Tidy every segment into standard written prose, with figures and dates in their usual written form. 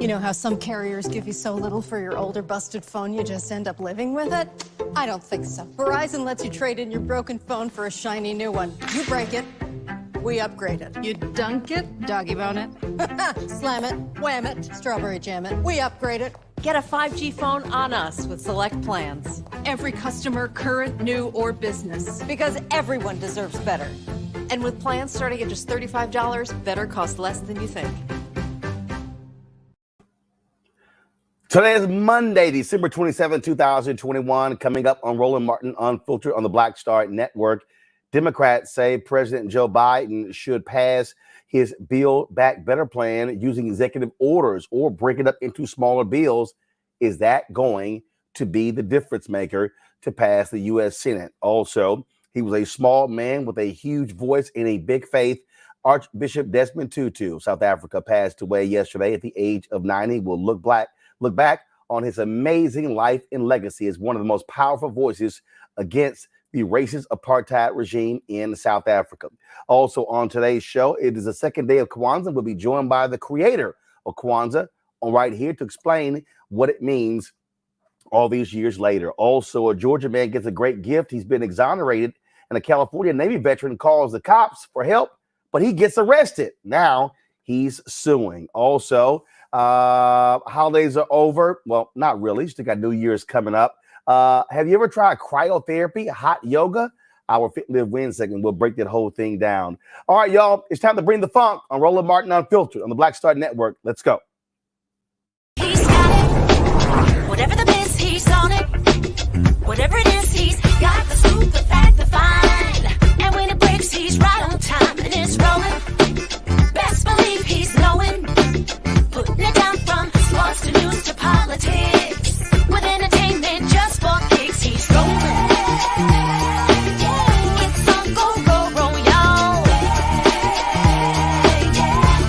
You know how some carriers give you so little for your older busted phone you just end up living with it? I don't think so. Verizon lets you trade in your broken phone for a shiny new one. You break it, we upgrade it. You dunk it, doggy bone it. Slam it, wham it, strawberry jam it. We upgrade it. Get a 5G phone on us with select plans. Every customer, current, new, or business. Because everyone deserves better. And with plans starting at just $35, better costs less than you think. Today is Monday, December 27, 2021. Coming up on Roland Martin Unfiltered on the Black Star Network. Democrats say President Joe Biden should pass his Build Back Better plan using executive orders or break it up into smaller bills. Is that going to be the difference maker to pass the U.S. Senate? Also, he was a small man with a huge voice and a big faith. Archbishop Desmond Tutu of South Africa passed away yesterday at the age of 90. Will look black look back on his amazing life and legacy as one of the most powerful voices against the racist apartheid regime in South Africa. Also on today's show, it is the second day of Kwanzaa. We'll be joined by the creator of Kwanzaa on right here to explain what it means all these years later. Also, a Georgia man gets a great gift. He's been exonerated, and a California Navy veteran calls the cops for help, but he gets arrested. Now he's suing. Also, holidays are over. Well, not really. Still got New Year's coming up. Have you ever tried cryotherapy, hot yoga? Our Fit Live Win segment will break that whole thing down. All right, y'all, it's time to bring the funk on Roland Martin Unfiltered on the Black Star Network. Let's go. He's got it. Whatever the biz, he's on it. Whatever it is, he's got the scoop, the fact, the find. And when it breaks, he's right on time and it's rolling. Best believe he's knowing. Putting it down from sports to news to politics. With entertainment just for kicks, he's rolling. It's on go, go, roll, y'all.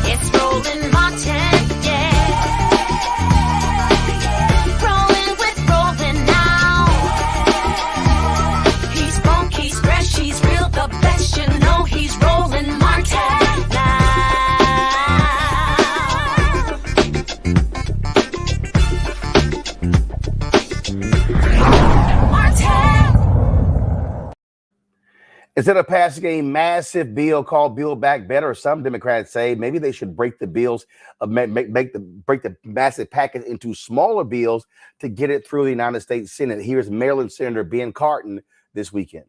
It's Roland Martin, yeah. Rolling with Roland now. He's funk, he's fresh, he's real, the best, you know he's Roland Martin now. Instead of passing a massive bill called Build Back Better, some Democrats say maybe they should break the bills, break the massive package into smaller bills to get it through the United States Senate. Here's Maryland Senator Ben Carton this weekend.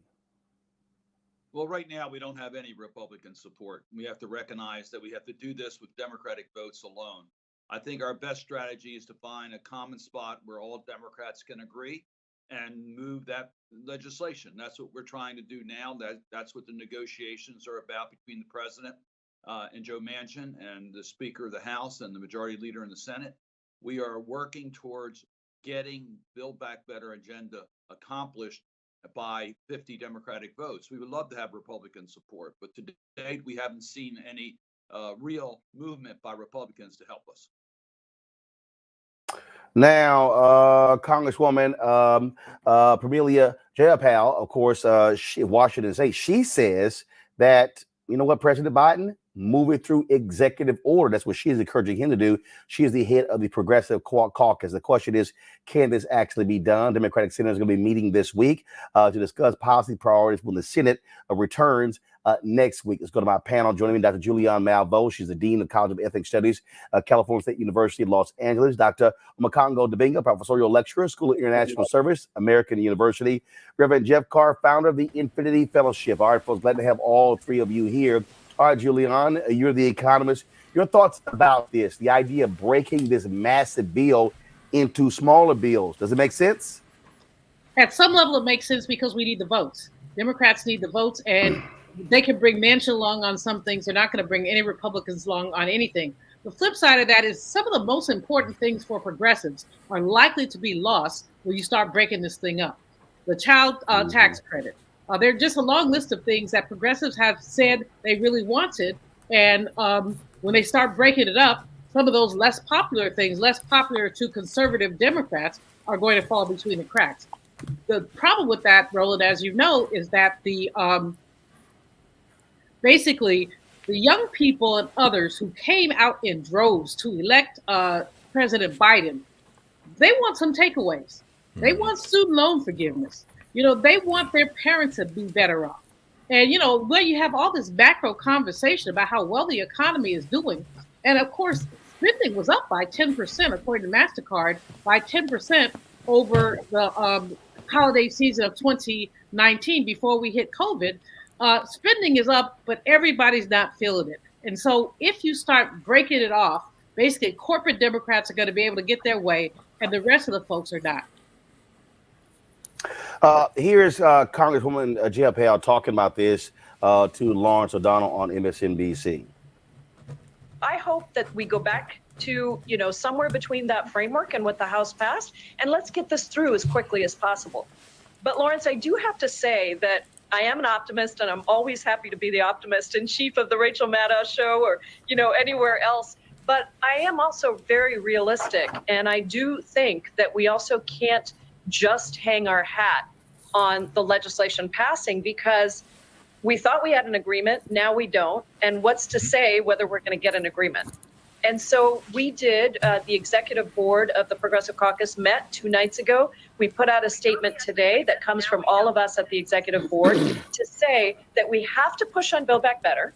Well, right now, we don't have any Republican support. We have to recognize that we have to do this with Democratic votes alone. I think our best strategy is to find a common spot where all Democrats can agree and move that legislation. That's what we're trying to do now. That's what the negotiations are about between the president and Joe Manchin and the Speaker of the House and the Majority Leader in the Senate. We are working towards getting Build Back Better agenda accomplished by 50 Democratic votes. We would love to have Republican support, but to date, we haven't seen any real movement by Republicans to help us. Now, Congresswoman Pramila Jayapal, of course, Washington State, she says that, you know what, President Biden, move it through executive order. That's what she is encouraging him to do. She is the head of the Progressive Caucus. The question is, can this actually be done? Democratic senators are going to be meeting this week to discuss policy priorities when the Senate returns next week. Let's go to my panel. Joining me, Dr. Julianne Malveaux. She's the Dean of College of Ethnic Studies, California State University, Los Angeles. Dr. Makongo Dabinga, Professorial Lecturer, School of International Service, American University. Reverend Jeff Carr, founder of the Infinity Fellowship. All right, folks, glad to have all three of you here. All right, Julianne, you're the economist. Your thoughts about this, the idea of breaking this massive bill into smaller bills. Does it make sense? At some level, it makes sense because we need the votes. Democrats need the votes, and they can bring Manchin along on some things. They're not going to bring any Republicans along on anything. The flip side of that is some of the most important things for progressives are likely to be lost when you start breaking this thing up. The child tax credit. There are just a long list of things that progressives have said they really wanted. And when they start breaking it up, some of those less popular things, less popular to conservative Democrats, are going to fall between the cracks. The problem with that, Roland, as you know, is that the basically the young people and others who came out in droves to elect President Biden, they want some takeaways. They want student loan forgiveness. You know, they want their parents to be better off. And, you know, where you have all this macro conversation about how well the economy is doing. And of course, spending was up by 10%, according to MasterCard, by 10% over the holiday season of 2019 before we hit COVID. Spending is up, but everybody's not feeling it. And so if you start breaking it off, basically corporate Democrats are going to be able to get their way and the rest of the folks are not. Here's Congresswoman Jayapal talking about this to Lawrence O'Donnell on MSNBC. I hope that we go back to, you know, somewhere between that framework and what the House passed, and let's get this through as quickly as possible. But Lawrence, I do have to say that I am an optimist, and I'm always happy to be the optimist in chief of the Rachel Maddow show or, you know, anywhere else. But I am also very realistic, and I do think that we also can't just hang our hat on the legislation passing, because we thought we had an agreement, now we don't. And what's to say whether we're going to get an agreement? And so we did, the executive board of the Progressive Caucus met 2 nights ago. We put out a statement today that comes from all of us at the executive board to say that we have to push on Build Back Better,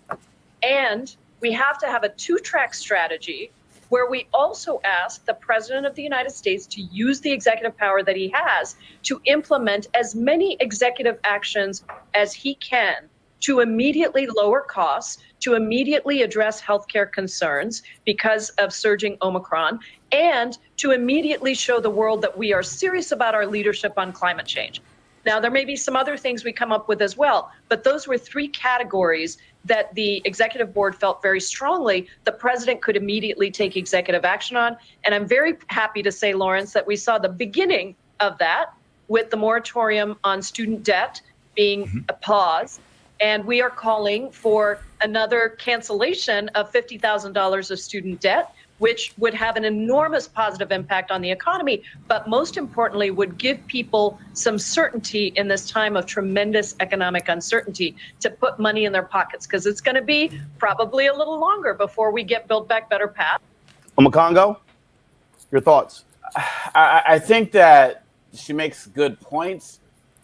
and we have to have a 2-track strategy where we also ask the President of the United States to use the executive power that he has to implement as many executive actions as he can to immediately lower costs, to immediately address healthcare concerns because of surging Omicron, and to immediately show the world that we are serious about our leadership on climate change. Now, there may be some other things we come up with as well, but those were 3 categories that the executive board felt very strongly the president could immediately take executive action on. And I'm very happy to say, Lawrence, that we saw the beginning of that with the moratorium on student debt being a pause. And we are calling for another cancellation of $50,000 of student debt, which would have an enormous positive impact on the economy, but most importantly, would give people some certainty in this time of tremendous economic uncertainty to put money in their pockets, because it's going to be probably a little longer before we get Build Back Better passed. Congo, your thoughts? I think that she makes good points.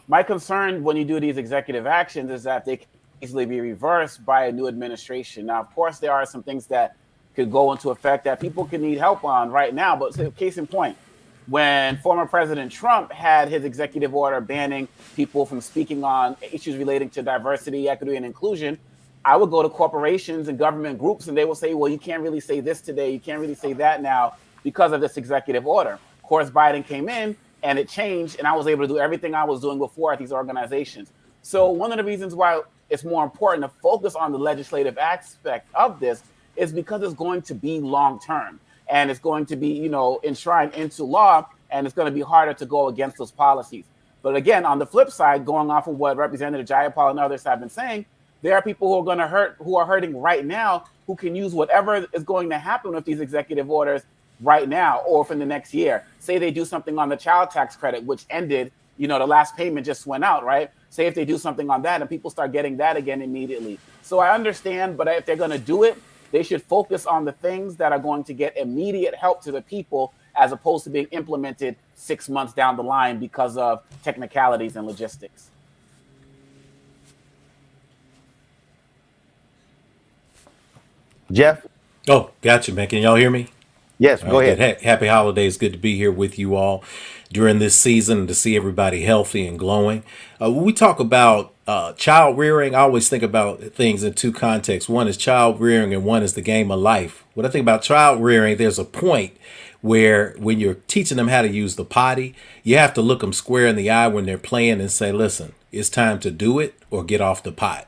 My concern when you do these executive actions is that they can easily be reversed by a new administration. Now, of course, there are some things that could go into effect that people could need help on right now. But case in point, when former President Trump had his executive order banning people from speaking on issues relating to diversity, equity, and inclusion, I would go to corporations and government groups and they will say, well, you can't really say this today. You can't really say that now because of this executive order. Of course, Biden came in and it changed, and I was able to do everything I was doing before at these organizations. So one of the reasons why it's more important to focus on the legislative aspect of this is because it's going to be long-term, and it's going to be, enshrined into law, and it's going to be harder to go against those policies. But again, on the flip side, going off of what Representative Jayapal and others have been saying, there are people who are hurting right now, who can use whatever is going to happen with these executive orders right now or for the next year. Say they do something on the child tax credit, which ended, the last payment just went out, right? Say if they do something on that and people start getting that again immediately. So I understand, but if they're going to do it, they should focus on the things that are going to get immediate help to the people, as opposed to being implemented 6 months down the line because of technicalities and logistics. Jeff? Oh, gotcha, man. Can y'all hear me? Yes, go ahead. Happy holidays. Good to be here with you all during this season and to see everybody healthy and glowing. When we talk about child rearing, I always think about things in 2 contexts. One is child rearing and one is the game of life. When I think about child rearing, there's a point where when you're teaching them how to use the potty, you have to look them square in the eye when they're playing and say, listen, it's time to do it or get off the pot.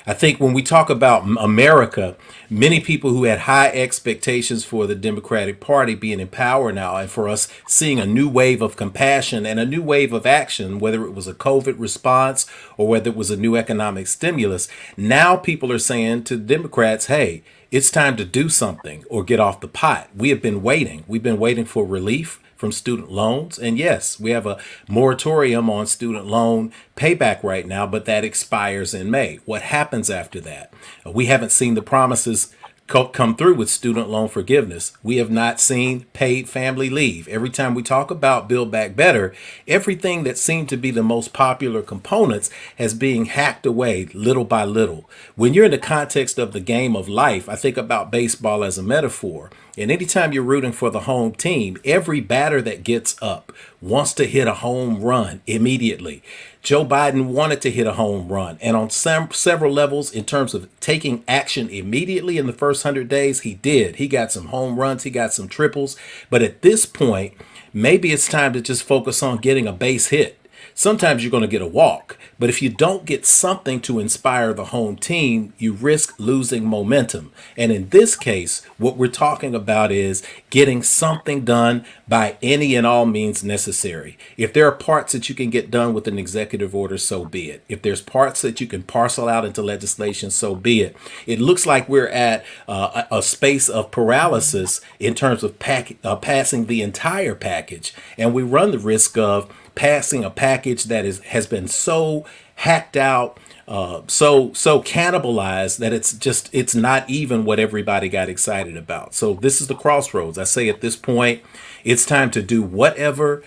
I think when we talk about America, many people who had high expectations for the Democratic Party being in power now, and for us seeing a new wave of compassion and a new wave of action, whether it was a COVID response or whether it was a new economic stimulus, now people are saying to Democrats, hey, it's time to do something or get off the pot. We have been waiting. We've been waiting for relief from student loans. And yes, we have a moratorium on student loan payback right now, but that expires in May. What happens after that? We haven't seen the promises come through with student loan forgiveness. We have not seen paid family leave. Every time we talk about Build Back Better, everything that seemed to be the most popular components has being hacked away little by little. When you're in the context of the game of life, I think about baseball as a metaphor. And anytime you're rooting for the home team, every batter that gets up wants to hit a home run immediately. Joe Biden wanted to hit a home run. And on several levels, in terms of taking action immediately in the first 100 days, he did. He got some home runs. He got some triples. But at this point, maybe it's time to just focus on getting a base hit. sometimes you're going to get a walk. But if you don't get something to inspire the home team, you risk losing momentum. And in this case, what we're talking about is getting something done by any and all means necessary. If there are parts that you can get done with an executive order, so be it. If there's parts that you can parcel out into legislation, so be it. It looks like we're at a space of paralysis in terms of passing the entire package. And we run the risk of passing a package that has been so hacked out, so cannibalized that it's not even what everybody got excited about. So this is the crossroads. I say at this point, it's time to do whatever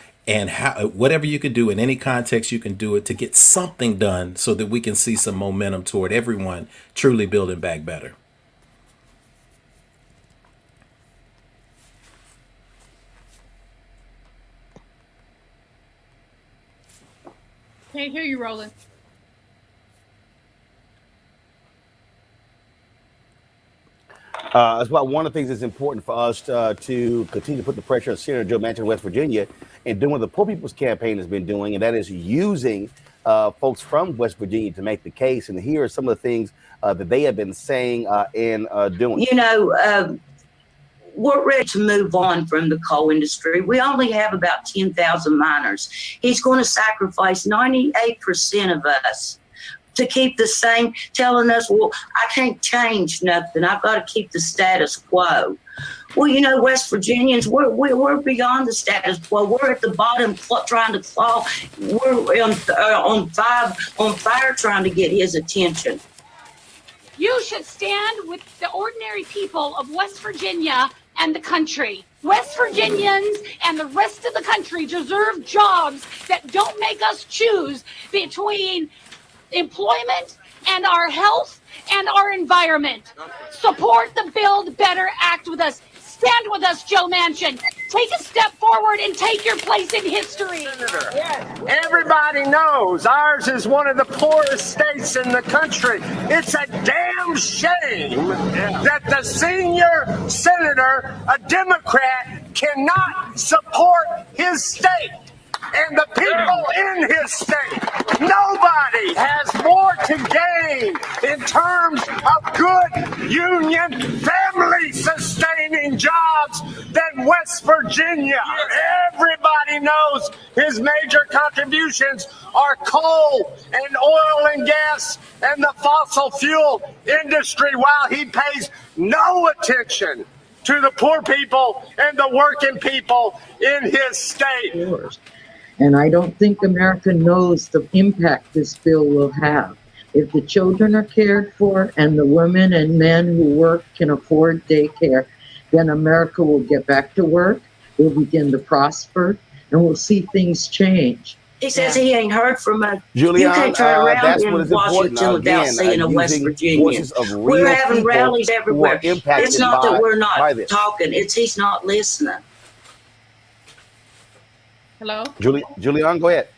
whatever you can do in any context you can do it to get something done so that we can see some momentum toward everyone truly building back better. Can't hear you, Roland. That's why one of the things that's important for us to continue to put the pressure on Senator Joe Manchin of West Virginia and doing what the Poor People's Campaign has been doing, and that is using folks from West Virginia to make the case. And here are some of the things that they have been saying and doing. You know, we're ready to move on from the coal industry. We only have about 10,000 miners. He's going to sacrifice 98% of us to keep the same, telling us, well, I can't change nothing. I've got to keep the status quo. Well, you know, West Virginians, we're beyond the status quo. We're at the bottom trying to claw. We're on fire trying to get his attention. You should stand with the ordinary people of West Virginia and the country. West Virginians and the rest of the country deserve jobs that don't make us choose between employment and our health and our environment. Support the Build Better Act with us. Stand with us, Joe Manchin. Take a step forward and take your place in history. Senator, everybody knows ours is one of the poorest states in the country. It's a damn shame that the senior senator, a Democrat, cannot support his state and the people in his state. Nobody has more to gain in terms of good union, family sustaining jobs than West Virginia. Everybody knows his major contributions are coal and oil and gas and the fossil fuel industry, while he pays no attention to the poor people and the working people in his state. And I don't think America knows the impact this bill will have. If the children are cared for and the women and men who work can afford daycare, then America will get back to work, we'll begin to prosper, and we'll see things change. He says he ain't heard from us. Julian, you can't turn around that's in what is Washington without seeing a West Virginia. We're having rallies everywhere. It's not that we're not talking, it's he's not listening. Hello? Julian, go ahead.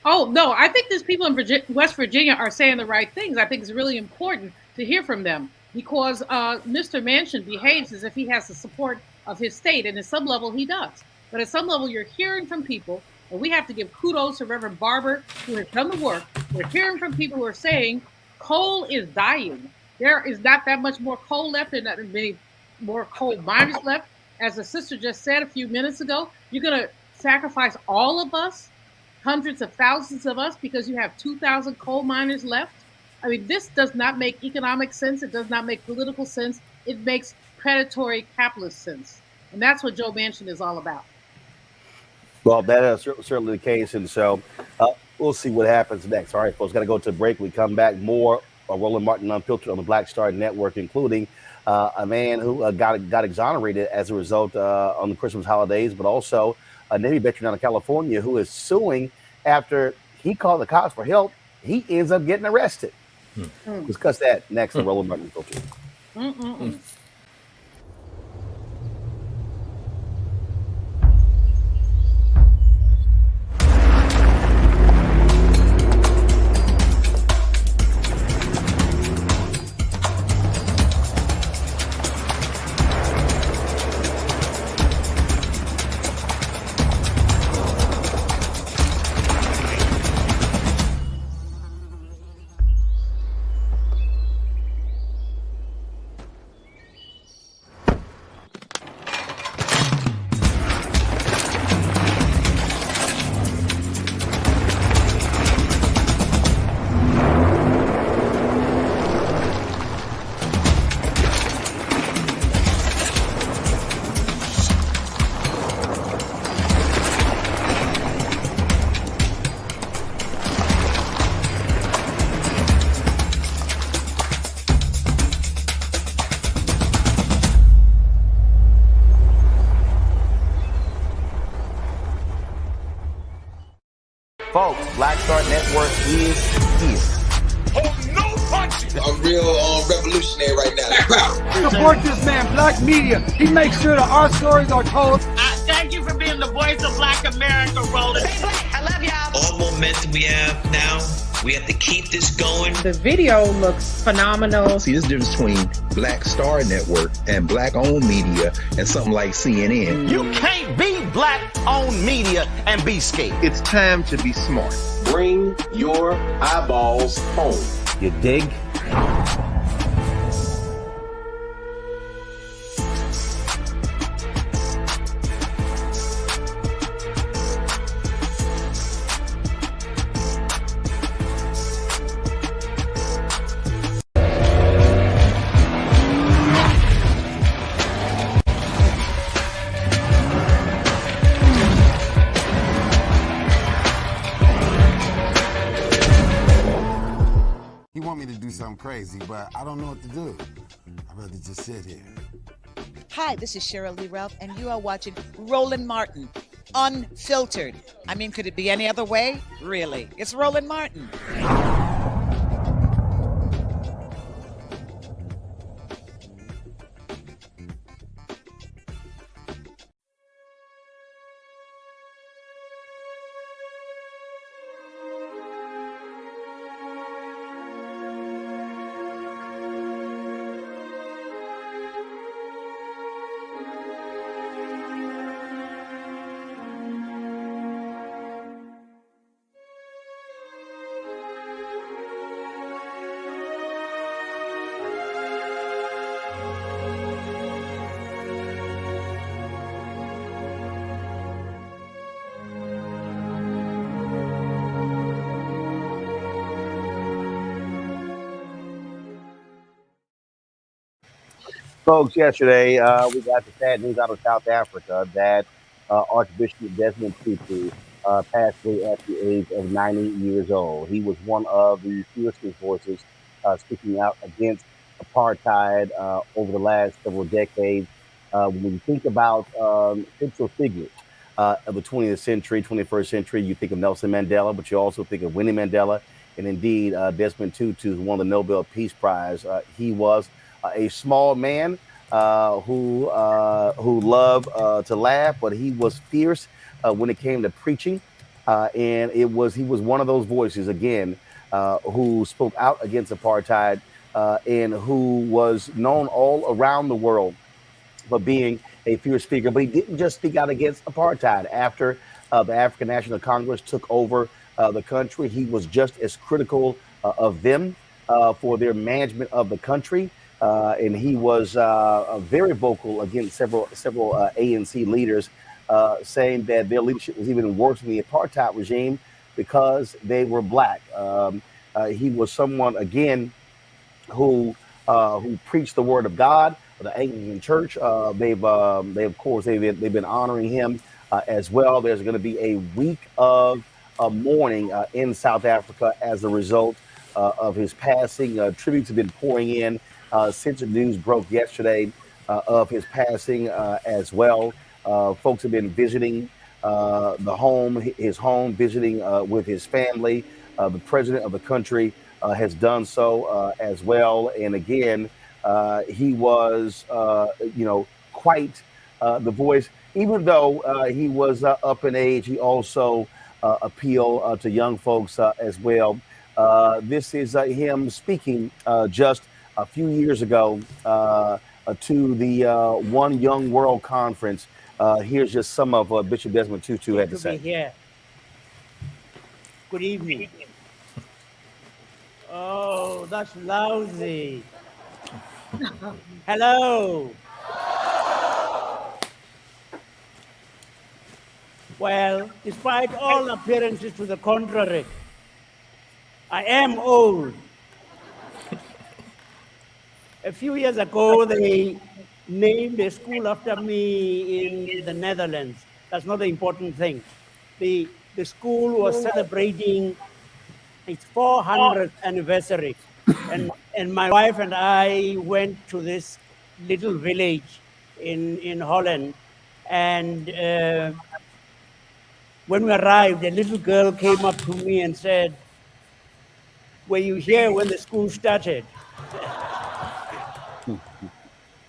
Oh, no, I think these people in West Virginia are saying the right things. I think it's really important to hear from them because Mr. Manchin behaves as if he has the support of his state, and at some level he does. But at some level you're hearing from people, and we have to give kudos to Reverend Barber, who has done the work. We're hearing from people who are saying coal is dying. There is not that much more coal left and not many more coal miners left. As the sister just said a few minutes ago, you're going to sacrifice all of us, hundreds of thousands of us, because you have 2,000 coal miners left. I mean, this does not make economic sense. It does not make political sense. It makes predatory capitalist sense. And that's what Joe Manchin is all about. Well, that is certainly the case. And so we'll see what happens next. All right, folks, got to go to a break. We come back more Roland Martin Unfiltered on the Black Star Network, including a man who got exonerated as a result on the Christmas holidays, but also a Navy veteran out of California who is suing after he called the cops for help. He ends up getting arrested. Discuss that next on Roland Martin Unfiltered. Folks, Black Star Network is here. I'm real revolutionary right now. Support this man, Black Media. He makes sure that our stories are told. Thank you for being the voice of Black America, Roland. I love y'all. All momentum we have now, we have to keep this going. The video looks phenomenal. See, this difference between Black Star Network and Black-owned media and something like CNN. You can't be Black-owned media and be scared. It's time to be smart. Bring your eyeballs home. You dig? He want me to do something crazy, but I don't know what to do. I'd rather just sit here. Hi, this is Cheryl Lee Ralph, and you are watching Roland Martin, Unfiltered. I mean, could it be any other way? Really? It's Roland Martin. Folks, yesterday we got the sad news out of South Africa that Archbishop Desmond Tutu passed away at the age of 90 years old. He was one of the fiercest voices speaking out against apartheid over the last several decades. When you think about central figures of the 20th century, 21st century, you think of Nelson Mandela, but you also think of Winnie Mandela. And indeed, Desmond Tutu won the Nobel Peace Prize. He was a small man who loved to laugh, but he was fierce when it came to preaching. And he was one of those voices, again, who spoke out against apartheid and who was known all around the world for being a fierce speaker. But he didn't just speak out against apartheid. After the African National Congress took over the country, he was just as critical of them for their management of the country. And he was very vocal against several ANC leaders, saying that their leadership was even worse than the apartheid regime because they were Black. He was someone, again, who preached the word of God. The Anglican Church, they've been honoring him as well. There's going to be a week of mourning in South Africa as a result of his passing. Tributes have been pouring in since the news broke yesterday of his passing as well. Folks have been visiting his home, visiting with his family. The president of the country has done so as well. And again, he was, quite the voice. Even though he was up in age, he also appealed to young folks as well. This is him speaking just a few years ago to the One Young World Conference. Here's just some of what Bishop Desmond Tutu had to say. Here. Good evening. Oh, that's lousy. Hello. Well, despite all appearances to the contrary, I am old. A few years ago, they named a school after me in the Netherlands. That's not the important thing. The school was celebrating its 400th anniversary. And my wife and I went to this little village in Holland. And when we arrived, a little girl came up to me and said, "Were you here when the school started?"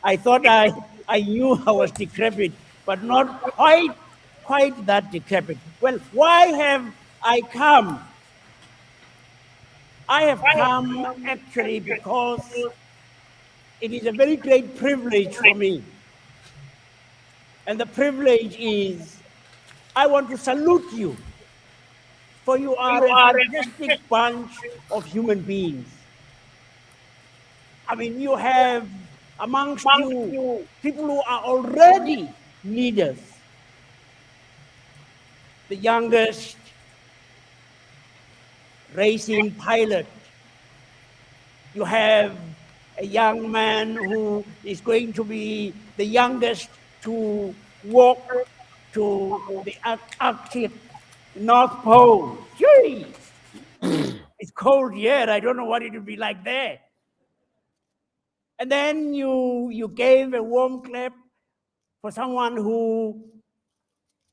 I thought I knew I was decrepit, but not quite that decrepit. Well, why have I come? I have come actually because it is a very great privilege for me. And the privilege is I want to salute you, for you are a fantastic bunch of human beings. I mean, you have amongst you people who are already leaders. The youngest racing pilot. You have a young man who is going to be the youngest to walk to the Arctic North Pole. Gee, it's cold here. I don't know what it would be like there. And then you gave a warm clap for someone who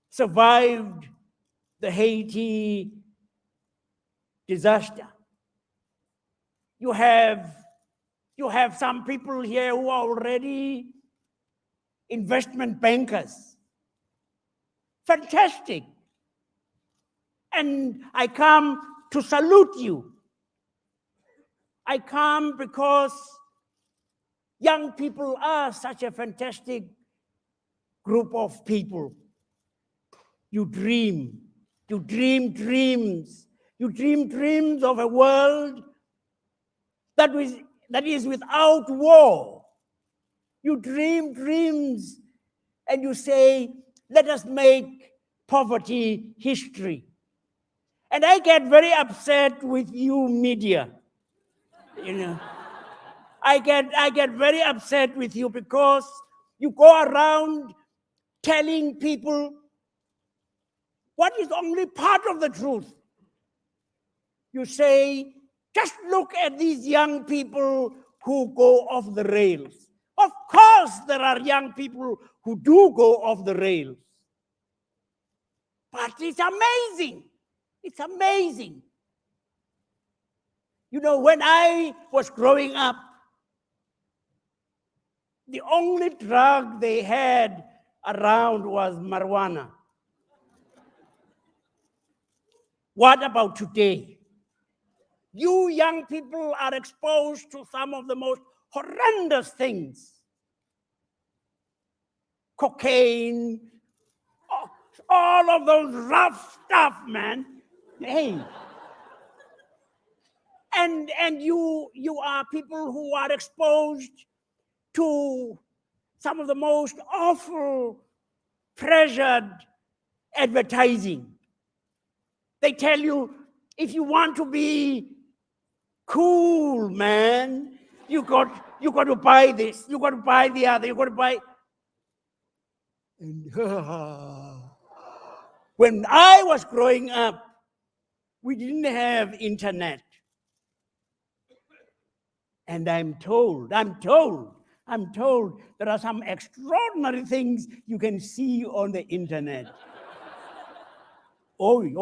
survived the Haiti disaster. You have some people here who are already investment bankers. Fantastic. And I come to salute you. I come because young people are such a fantastic group of people. You dream dreams. You dream dreams of a world that is without war. You dream dreams and you say, let us make poverty history. And I get very upset with you media. You know, I get very upset with you because you go around telling people what is only part of the truth. You say, just look at these young people who go off the rails. Of course, there are young people who do go off the rails. But it's amazing. It's amazing. You know, when I was growing up, the only drug they had around was marijuana. What about today? You young people are exposed to some of the most horrendous things. Cocaine, all of those rough stuff, man. Hey. And you are people who are exposed to some of the most awful, pressured advertising. They tell you, if you want to be cool, man, you got to buy this, you got to buy the other, you got to buy. And when I was growing up, we didn't have internet. And I'm told there are some extraordinary things you can see on the internet. Oi.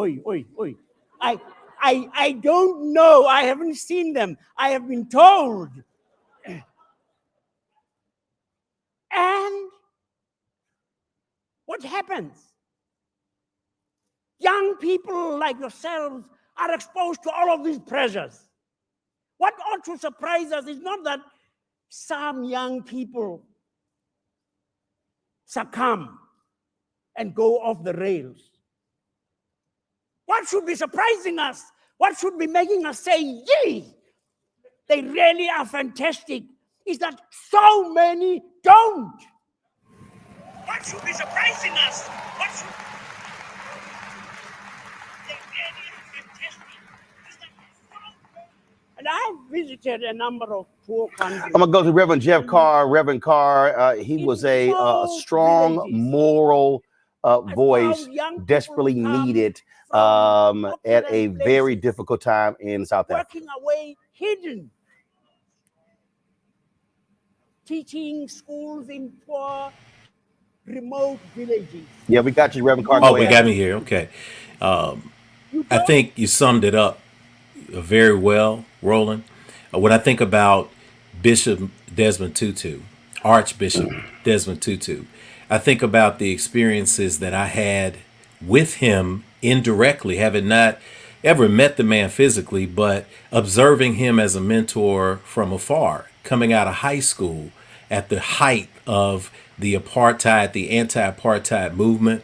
I don't know. I haven't seen them. I have been told. And what happens? Young people like yourselves are exposed to all of these pressures. What ought to surprise us is not that some young people succumb and go off the rails. What should be surprising us? What should be making us say, yee, they really are fantastic, is that so many don't. What should be surprising us? What should they really are fantastic, is that so many. And I've visited a number of poor countries. I'm gonna go to Reverend Jeff Carr. Reverend Carr, he was a strong moral voice, desperately needed at a very difficult time in South Africa. Working away hidden, teaching schools in poor, remote villages. Yeah, we got you, Reverend Carr. Oh, we got me here. Okay. I think you summed it up very well, Roland. When I think about Bishop Desmond Tutu, Archbishop Desmond Tutu, I think about the experiences that I had with him indirectly, having not ever met the man physically, but observing him as a mentor from afar, coming out of high school at the height of the apartheid, the anti-apartheid movement,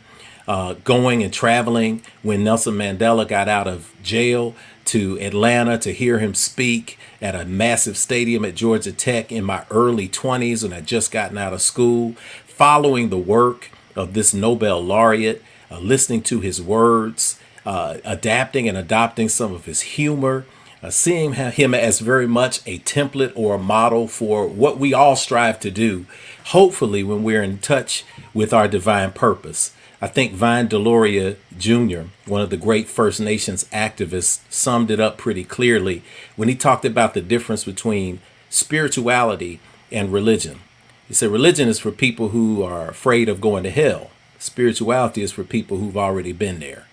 going and traveling when Nelson Mandela got out of jail to Atlanta to hear him speak at a massive stadium at Georgia Tech in my early 20s when I'd just gotten out of school, following the work of this Nobel laureate, listening to his words, adapting and adopting some of his humor, seeing him as very much a template or a model for what we all strive to do, hopefully when we're in touch with our divine purpose. I think Vine Deloria Jr., one of the great First Nations activists, summed it up pretty clearly when he talked about the difference between spirituality and religion. He said religion is for people who are afraid of going to hell. Spirituality is for people who've already been there.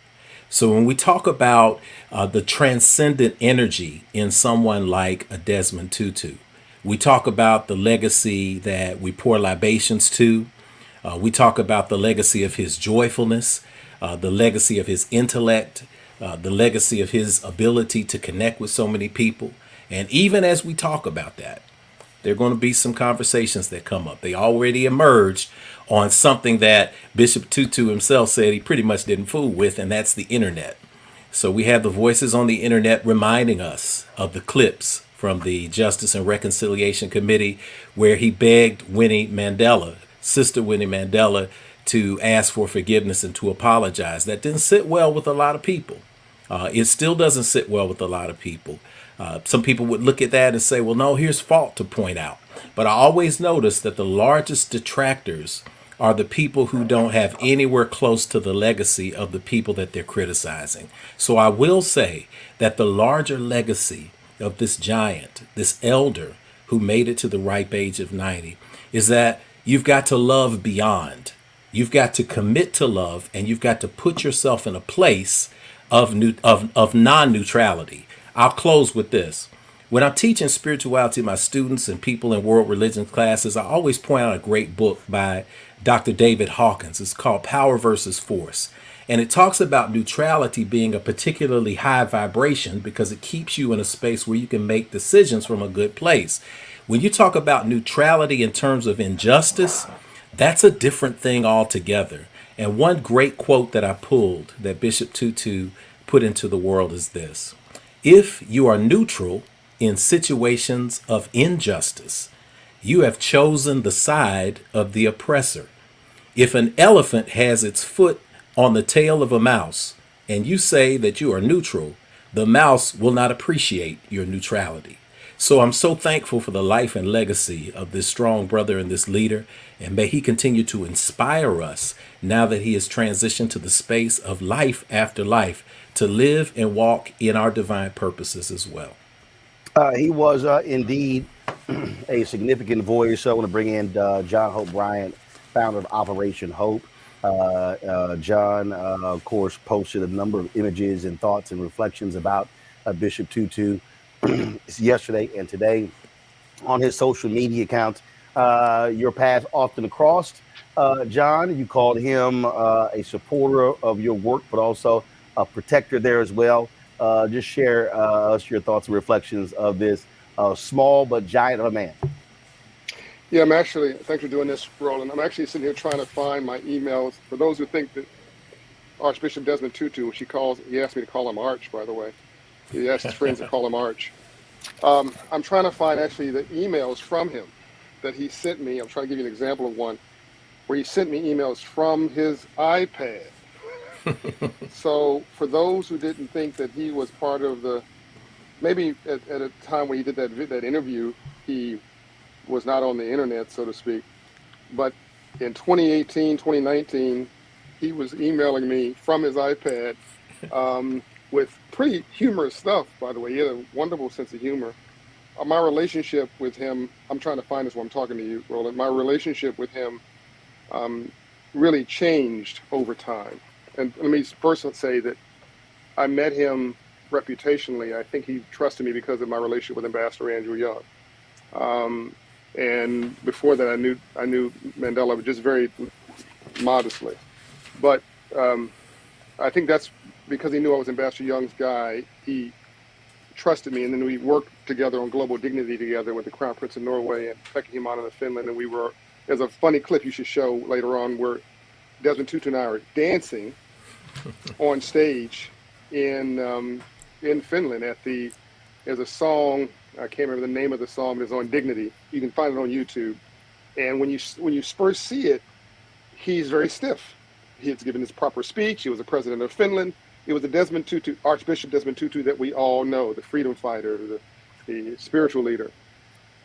So when we talk about the transcendent energy in someone like a Desmond Tutu, we talk about the legacy that we pour libations to. We talk about the legacy of his joyfulness, the legacy of his intellect, the legacy of his ability to connect with so many people. And even as we talk about that, there are going to be some conversations that come up. They already emerged on something that Bishop Tutu himself said he pretty much didn't fool with, and that's the internet. So we have the voices on the internet reminding us of the clips from the Justice and Reconciliation Committee where he begged Winnie Mandela, Sister Winnie Mandela, to ask for forgiveness and to apologize. That didn't sit well with a lot of people. It still doesn't sit well with a lot of people. Some people would look at that and say, well, no, here's fault to point out. But I always notice that the largest detractors are the people who don't have anywhere close to the legacy of the people that they're criticizing. So I will say that the larger legacy of this giant, this elder who made it to the ripe age of 90, is that you've got to love beyond. You've got to commit to love, and you've got to put yourself in a place of non-neutrality. I'll close with this. When I'm teaching spirituality to my students and people in world religion classes, I always point out a great book by Dr. David Hawkins. It's called Power versus Force. And it talks about neutrality being a particularly high vibration because it keeps you in a space where you can make decisions from a good place. When you talk about neutrality in terms of injustice, that's a different thing altogether. And one great quote that I pulled that Bishop Tutu put into the world is this: if you are neutral in situations of injustice, you have chosen the side of the oppressor. If an elephant has its foot on the tail of a mouse and you say that you are neutral, the mouse will not appreciate your neutrality. So I'm so thankful for the life and legacy of this strong brother and this leader, and may he continue to inspire us now that he has transitioned to the space of life after life to live and walk in our divine purposes as well. He was indeed a significant voice. So I want to bring in John Hope Bryant, founder of Operation Hope. John, of course, posted a number of images and thoughts and reflections about Bishop Tutu yesterday and today on his social media accounts. Your paths often crossed. John, you called him a supporter of your work, but also a protector there as well. Just share us your thoughts and reflections of this small but giant of a man. Yeah, I'm actually, thanks for doing this, Roland. I'm actually sitting here trying to find my emails. For those who think that Archbishop Desmond Tutu, he asked me to call him Arch, by the way. He asked his friends to call him Arch. I'm trying to find actually the emails from him that he sent me. I'm trying to give you an example of one where he sent me emails from his iPad. So for those who didn't think that he was part of the, maybe at a time when he did that interview, he was not on the internet, so to speak. But in 2018, 2019, he was emailing me from his iPad with pretty humorous stuff, by the way. He had a wonderful sense of humor. My relationship with him, I'm trying to find this while I'm talking to you, Roland. My relationship with him really changed over time. And let me first say that I met him reputationally. I think he trusted me because of my relationship with Ambassador Andrew Young. And before that, I knew Mandela just very modestly. But I think that's because he knew I was Ambassador Young's guy. He trusted me, and then we worked together on global dignity together with the Crown Prince of Norway and Pekka Himana of Finland. And we were, there's a funny clip you should show later on where Desmond Tutu and I are dancing on stage in Finland there's a song, I can't remember the name of the song, but it's on Dignity. You can find it on YouTube. And when you first see it, he's very stiff. He had given his proper speech. He was the president of Finland. It was the Desmond Tutu, Archbishop Desmond Tutu that we all know, the freedom fighter, the spiritual leader.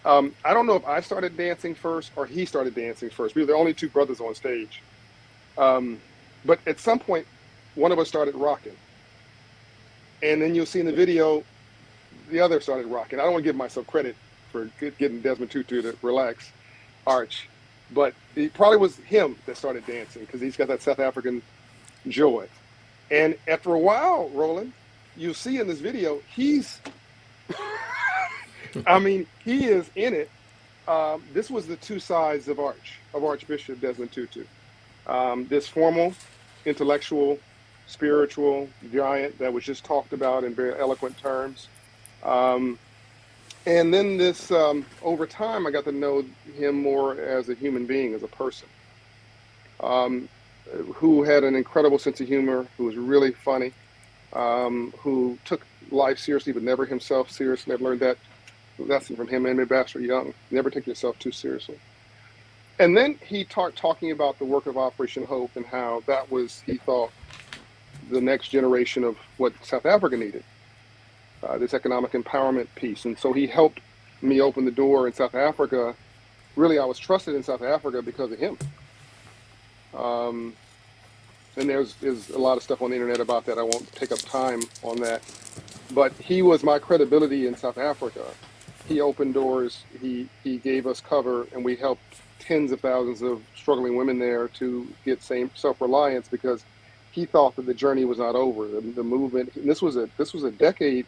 I don't know if I started dancing first or he started dancing first. We were the only two brothers on stage. But at some point, one of us started rocking. And then you'll see in the video, the other started rocking. I don't want to give myself credit for getting Desmond Tutu to relax, Arch. But it probably was him that started dancing because he's got that South African joy. And after a while, Roland, you'll see in this video, he's, I mean, he is in it. This was the two sides of Archbishop Desmond Tutu. This formal, intellectual, spiritual giant that was just talked about in very eloquent terms. And then this, over time, I got to know him more as a human being, as a person, who had an incredible sense of humor, who was really funny, who took life seriously, but never himself seriously. I've learned that lesson from him and Ambassador Young. Never take yourself too seriously. And then he talking about the work of Operation Hope and how that was, he thought, the next generation of what South Africa needed. This economic empowerment piece. And so he helped me open the door in South Africa. Really, I was trusted in South Africa because of him. And there's a lot of stuff on the internet about that. I won't take up time on that. But he was my credibility in South Africa. He opened doors, he gave us cover, and we helped tens of thousands of struggling women there to get self-reliance because he thought that the journey was not over. The movement, and this was a decade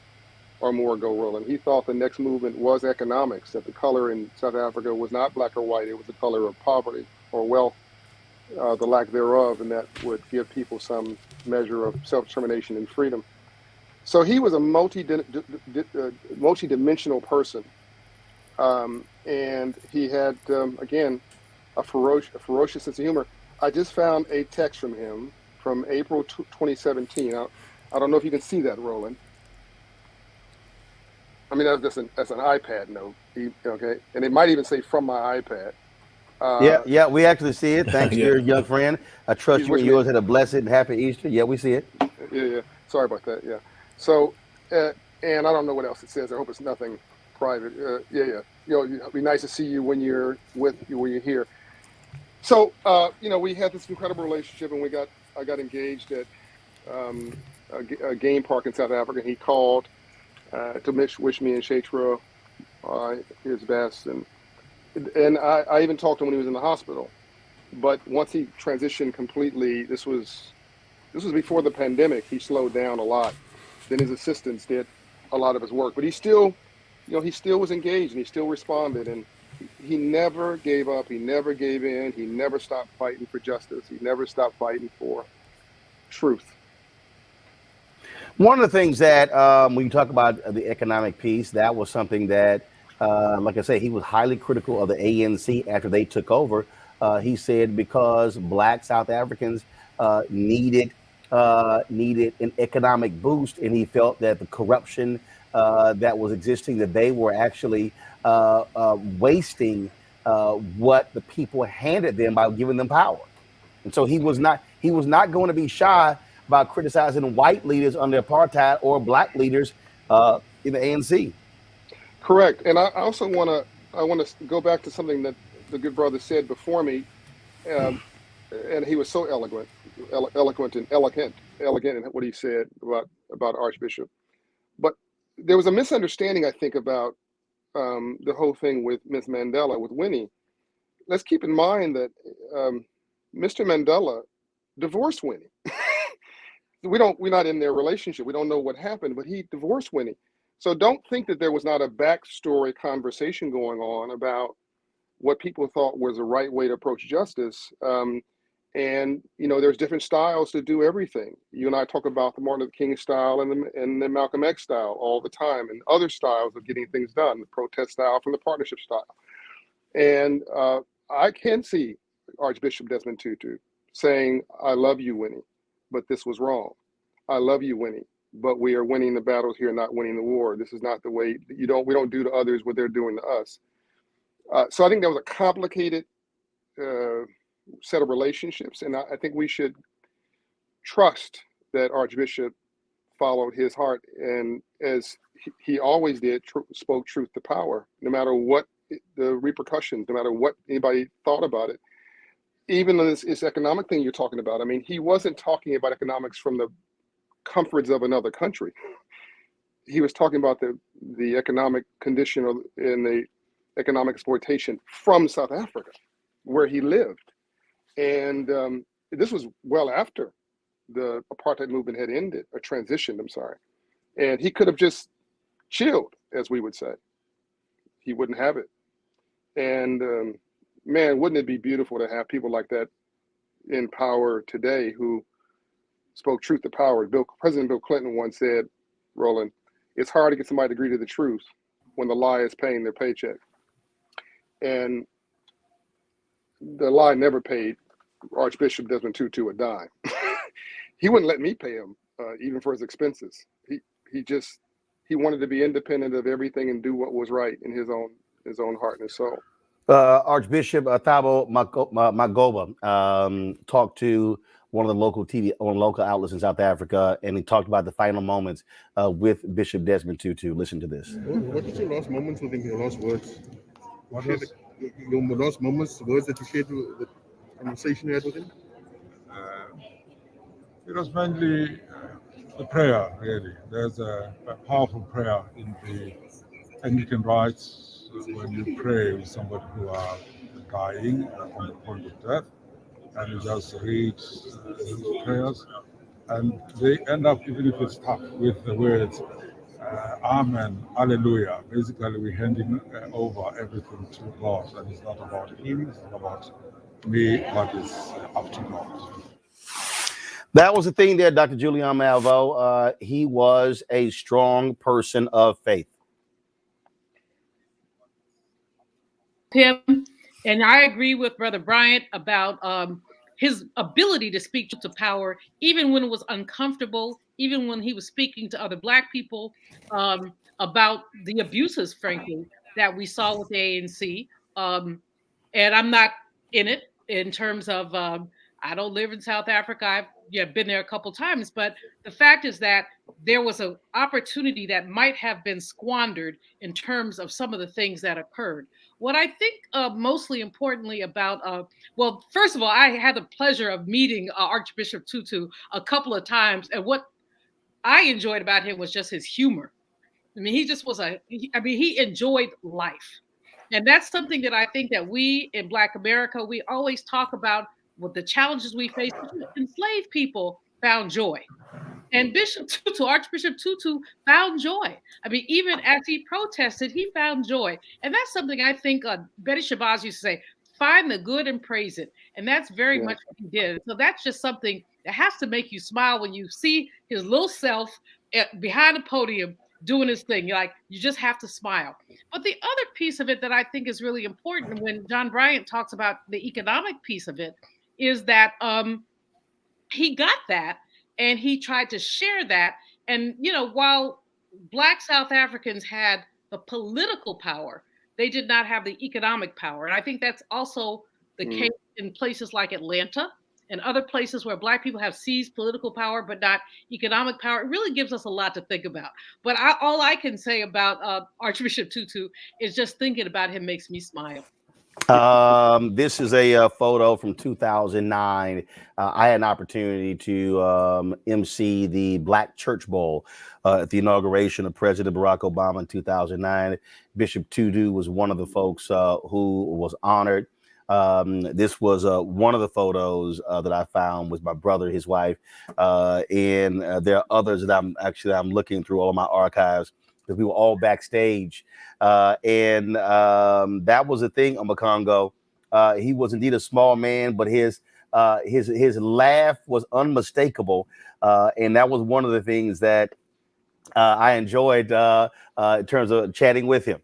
or more ago, Roland. He thought the next movement was economics, that the color in South Africa was not black or white, it was the color of poverty or wealth, the lack thereof, and that would give people some measure of self-determination and freedom. So he was a multi-dimensional person, and he had, again, a ferocious sense of humor. I just found a text from him from April 2017. I don't know if you can see that, Roland. I mean, that's an iPad note, okay? And it might even say from my iPad. Yeah, we actually see it. Thanks, dear young friend. I trust you and yours had a blessed and happy Easter. Yeah, we see it. Yeah. Sorry about that, yeah. So, and I don't know what else it says. I hope it's nothing private. You know, it'd be nice to see you when you're here. So, we had this incredible relationship, and I got engaged at a game park in South Africa. He called to wish me and Shatra his best, and I even talked to him when he was in the hospital. But once he transitioned completely, this was before the pandemic. He slowed down a lot. Then his assistants did a lot of his work, but he still was engaged and he still responded, and he never gave up. He never gave in. He never stopped fighting for justice. He never stopped fighting for truth. One of the things that when you talk about the economic piece, that was something that, like I say, he was highly critical of the ANC after they took over. He said because Black South Africans needed an economic boost, and he felt that the corruption that was existing, that they were actually wasting what the people handed them by giving them power. And so he was not going to be shy about criticizing white leaders under apartheid or Black leaders in the ANC. Correct. And I also want to go back to something that the good brother said before me, and he was so eloquent and elegant in what he said about Archbishop. But there was a misunderstanding, I think, about the whole thing with Miss Mandela, with Winnie. Let's keep in mind that Mr. Mandela divorced Winnie. we're not in their relationship. We don't know what happened, but he divorced Winnie. So don't think that there was not a backstory conversation going on about what people thought was the right way to approach justice. And there's different styles to do everything. You and I talk about the Martin Luther King style and the Malcolm X style all the time, and other styles of getting things done, the protest style from the partnership style. And I can see Archbishop Desmond Tutu saying, "I love you, Winnie, but this was wrong. I love you, Winnie, but we are winning the battles here, not winning the war. This is not the way. We don't do to others what they're doing to us." So I think that was a complicated set of relationships, and I think we should trust that Archbishop followed his heart, and as he always did, spoke truth to power, no matter what the repercussions, no matter what anybody thought about it. Even this economic thing you're talking about, I mean, he wasn't talking about economics from the comforts of another country. He was talking about the economic condition and the economic exploitation from South Africa, where he lived. And this was well after the apartheid movement had ended, or transitioned, I'm sorry. And he could have just chilled, as we would say. He wouldn't have it. And man, wouldn't it be beautiful to have people like that in power today who spoke truth to power. President Bill Clinton once said, Roland, it's hard to get somebody to agree to the truth when the lie is paying their paycheck. And the lie never paid Archbishop Desmond Tutu a dime. He wouldn't let me pay him even for his expenses. He wanted to be independent of everything and do what was right in his own heart and his soul. Archbishop Thabo Magoba talked to one of the local outlets in South Africa, and he talked about the final moments with Bishop Desmond Tutu. Listen to this. What is your last moments with him? Your last words? What was your last moments? Words that you shared, the conversation you had with him? It was mainly the prayer, really. There's a powerful prayer in the Anglican rites when you pray with somebody who are dying on the point of death, and you just read his prayers, and they end up, even if it's tough, with the words Amen, Hallelujah. Basically, we're handing over everything to God, and it's not about him, it's not about me, but it's up to God. That was the thing there, Dr. Julian Malvo. He was a strong person of faith. Him, and I agree with Brother Bryant about his ability to speak to power, even when it was uncomfortable, even when he was speaking to other Black people about the abuses, frankly, that we saw with the ANC. And I'm not in it in terms of, I don't live in South Africa. I've been there a couple times, but the fact is that there was an opportunity that might have been squandered in terms of some of the things that occurred. What I think mostly importantly about, well, first of all, I had the pleasure of meeting Archbishop Tutu a couple of times. And what I enjoyed about him was just his humor. I mean, he just was he enjoyed life. And that's something that I think that we in Black America, we always talk about with the challenges we face. Enslaved people found joy. And Archbishop Tutu found joy. I mean, even as he protested, he found joy. And that's something I think Betty Shabazz used to say, find the good and praise it. And that's very much what he did. So that's just something that has to make you smile when you see his little self behind the podium doing his thing. You're like, you just have to smile. But the other piece of it that I think is really important when John Bryant talks about the economic piece of it is that he got that. And he tried to share that. And, while Black South Africans had the political power, they did not have the economic power. And I think that's also the case in places like Atlanta and other places where Black people have seized political power, but not economic power. It really gives us a lot to think about. But all I can say about Archbishop Tutu is just thinking about him makes me smile. This is a photo from 2009. I had an opportunity to MC the Black Church Bowl at the inauguration of President Barack Obama in 2009. Bishop Tutu was one of the folks who was honored. This was one of the photos that I found with my brother, his wife, and there are others that I'm looking through all of my archives because we were all backstage, and that was the thing on Congo. He was indeed a small man, but his laugh was unmistakable, and that was one of the things that I enjoyed in terms of chatting with him.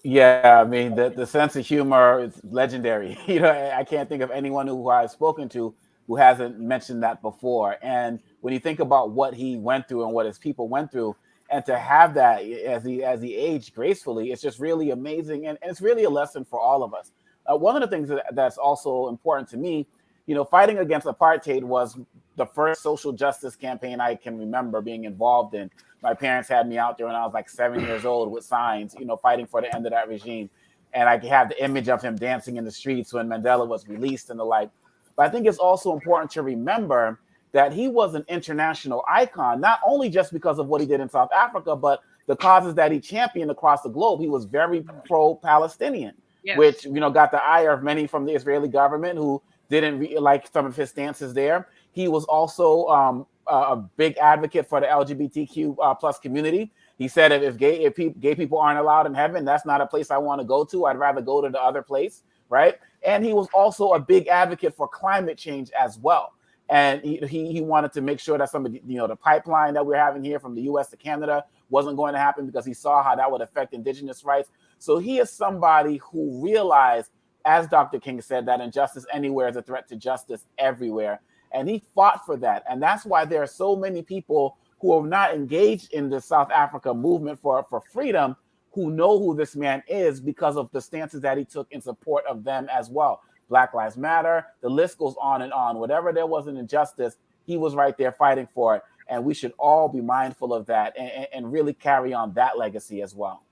Yeah, I mean the sense of humor is legendary. You know, I can't think of anyone who I've spoken to who hasn't mentioned that before. And when you think about what he went through and what his people went through, and to have that as he aged gracefully, it's just really amazing, and it's really a lesson for all of us. One of the things that's also important to me, you know, fighting against apartheid was the first social justice campaign I can remember being involved in. My parents had me out there when I was like 7 years old with signs, you know, fighting for the end of that regime. And I have the image of him dancing in the streets when Mandela was released and the like. But I think it's also important to remember that he was an international icon, not only just because of what he did in South Africa, but the causes that he championed across the globe. He was very pro-Palestinian, Yes. which, you know, got the ire of many from the Israeli government who didn't like some of his stances there. He was also a big advocate for the LGBTQ plus community. He said, if gay people aren't allowed in heaven, that's not a place I want to go to. I'd rather go to the other place, right? And he was also a big advocate for climate change as well. And he wanted to make sure that some of the pipeline that we're having here from the U.S. to Canada wasn't going to happen because he saw how that would affect indigenous rights. So he is somebody who realized, as Dr. King said, that injustice anywhere is a threat to justice everywhere. And he fought for that. And that's why there are so many people who are not engaged in the South Africa movement for freedom who know who this man is because of the stances that he took in support of them as well. Black Lives Matter, the list goes on and on. Whatever there was an injustice, he was right there fighting for it. And we should all be mindful of that and really carry on that legacy as well.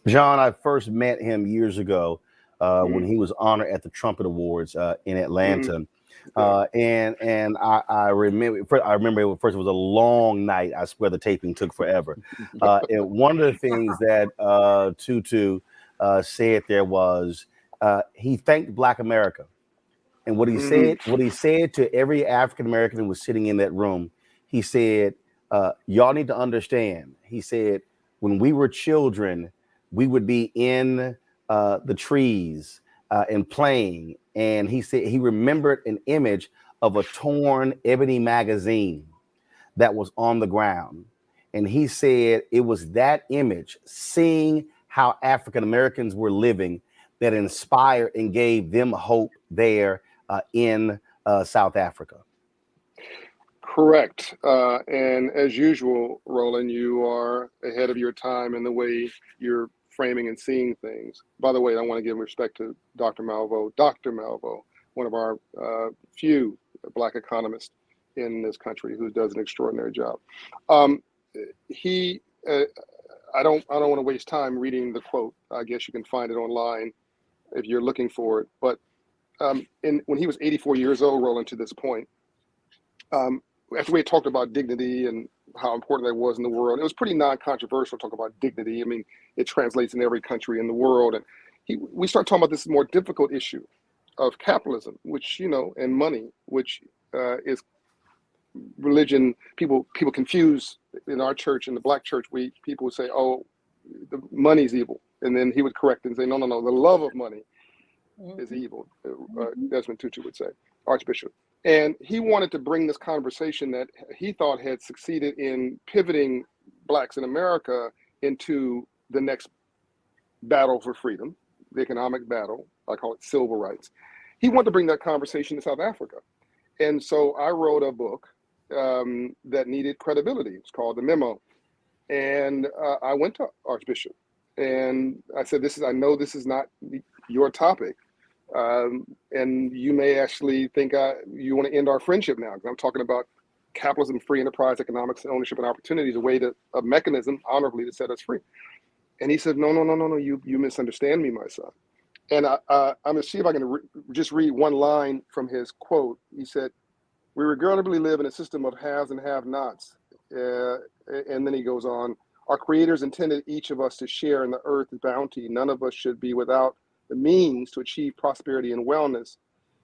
John, I first met him years ago when he was honored at the Trumpet Awards in Atlanta. And I remember first it was a long night. I swear the taping took forever. And one of the things that Tutu said there was he thanked Black America. And what he said to every African American who was sitting in that room, he said, y'all need to understand. He said, when we were children, we would be in the trees and playing. And he said he remembered an image of a torn ebony magazine that was on the ground. And he said it was that image, seeing how African Americans were living, that inspired and gave them hope there in South Africa. Correct. And as usual, Roland, you are ahead of your time in the way you're framing and seeing things. By the way, I want to give respect to Dr. Malvo, one of our few Black economists in this country who does an extraordinary job. I don't want to waste time reading the quote. I guess you can find it online if you're looking for it. But when he was 84 years old, Roland, to this point, after we had talked about dignity and how important that was in the world, it was pretty non-controversial to talk about dignity. I mean, it translates in every country in the world. And we start talking about this more difficult issue of capitalism, which, and money, which is religion. People confuse in our church, in the Black church, people would say, oh, the money's evil. And then he would correct and say, no, the love of money is evil, Desmond Tutu would say, Archbishop. And he wanted to bring this conversation that he thought had succeeded in pivoting Blacks in America into the next battle for freedom, the economic battle, I call it civil rights. He wanted to bring that conversation to South Africa. And so I wrote a book that needed credibility. It's called The Memo. And I went to Archbishop and I said, I know this is not your topic. And you may actually think you want to end our friendship now, because I'm talking about capitalism, free enterprise, economics, ownership, and opportunities, a mechanism honorably to set us free. And he said, no, you misunderstand me, my son. And I'm going to see if I can just read one line from his quote. He said, we regrettably live in a system of haves and have-nots. And then he goes on, our creators intended each of us to share in the earth's bounty. None of us should be without the means to achieve prosperity and wellness.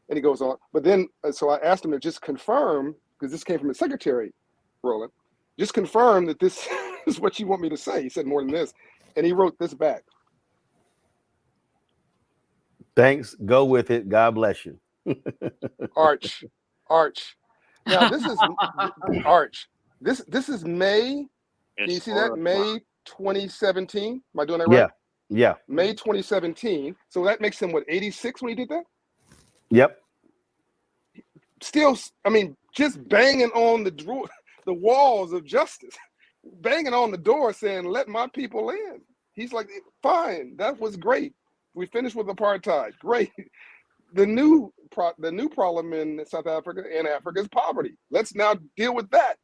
And he goes on. But then, so I asked him to just confirm, because this came from the secretary, Roland, just confirm that this is what you want me to say. He said more than this. And he wrote this back. Thanks. Go with it. God bless you. Arch. Now this is Arch. This is May. Can you see that? May 2017. Am I doing that right? Yeah. May 2017. So that makes him what, 86 when he did that? Yep. Still, I mean, just banging on the walls of justice, banging on the door saying, "Let my people in." He's like, "Fine, that was great. We finished with apartheid. Great." The new problem in South Africa and Africa is poverty. Let's now deal with that.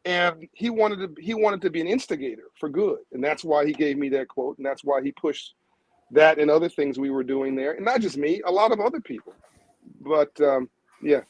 And he wanted to be an instigator for good, and that's why he gave me that quote, and that's why he pushed that and other things we were doing there, and not just me, a lot of other people. But yeah,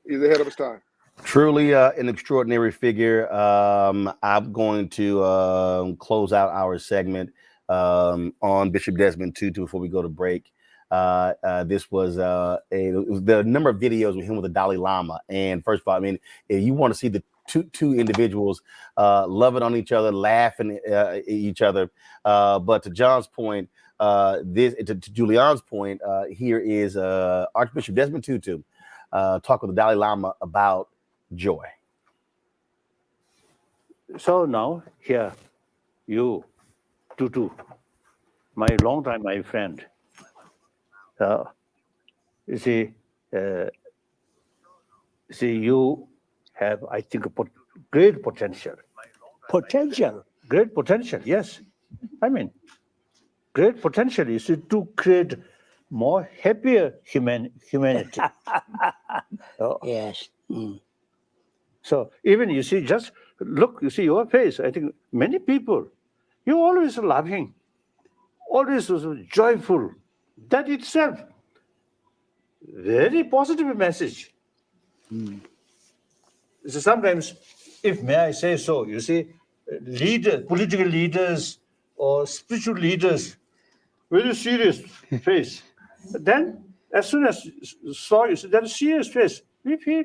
he's ahead of his time. Truly an extraordinary figure. I'm going to close out our segment on Bishop Desmond Tutu before we go to break. This was the number of videos with him with the Dalai Lama. And first of all, I mean, if you want to see the two individuals loving on each other, laughing at each other. But to John's point, to Julian's point, here is Archbishop Desmond Tutu talk with the Dalai Lama about joy. So now here, you, Tutu, my long time, my friend. You see, you have, I think, great potential. Great potential, yes. I mean, great potential is to create more happier humanity. Yes. So even you see, just look, you see your face. I think many people, you're always laughing, always joyful. That itself, very positive message. So sometimes, if may I say so, you see, political leaders or spiritual leaders, very serious face. Then, as soon as saw you see that serious face, we feel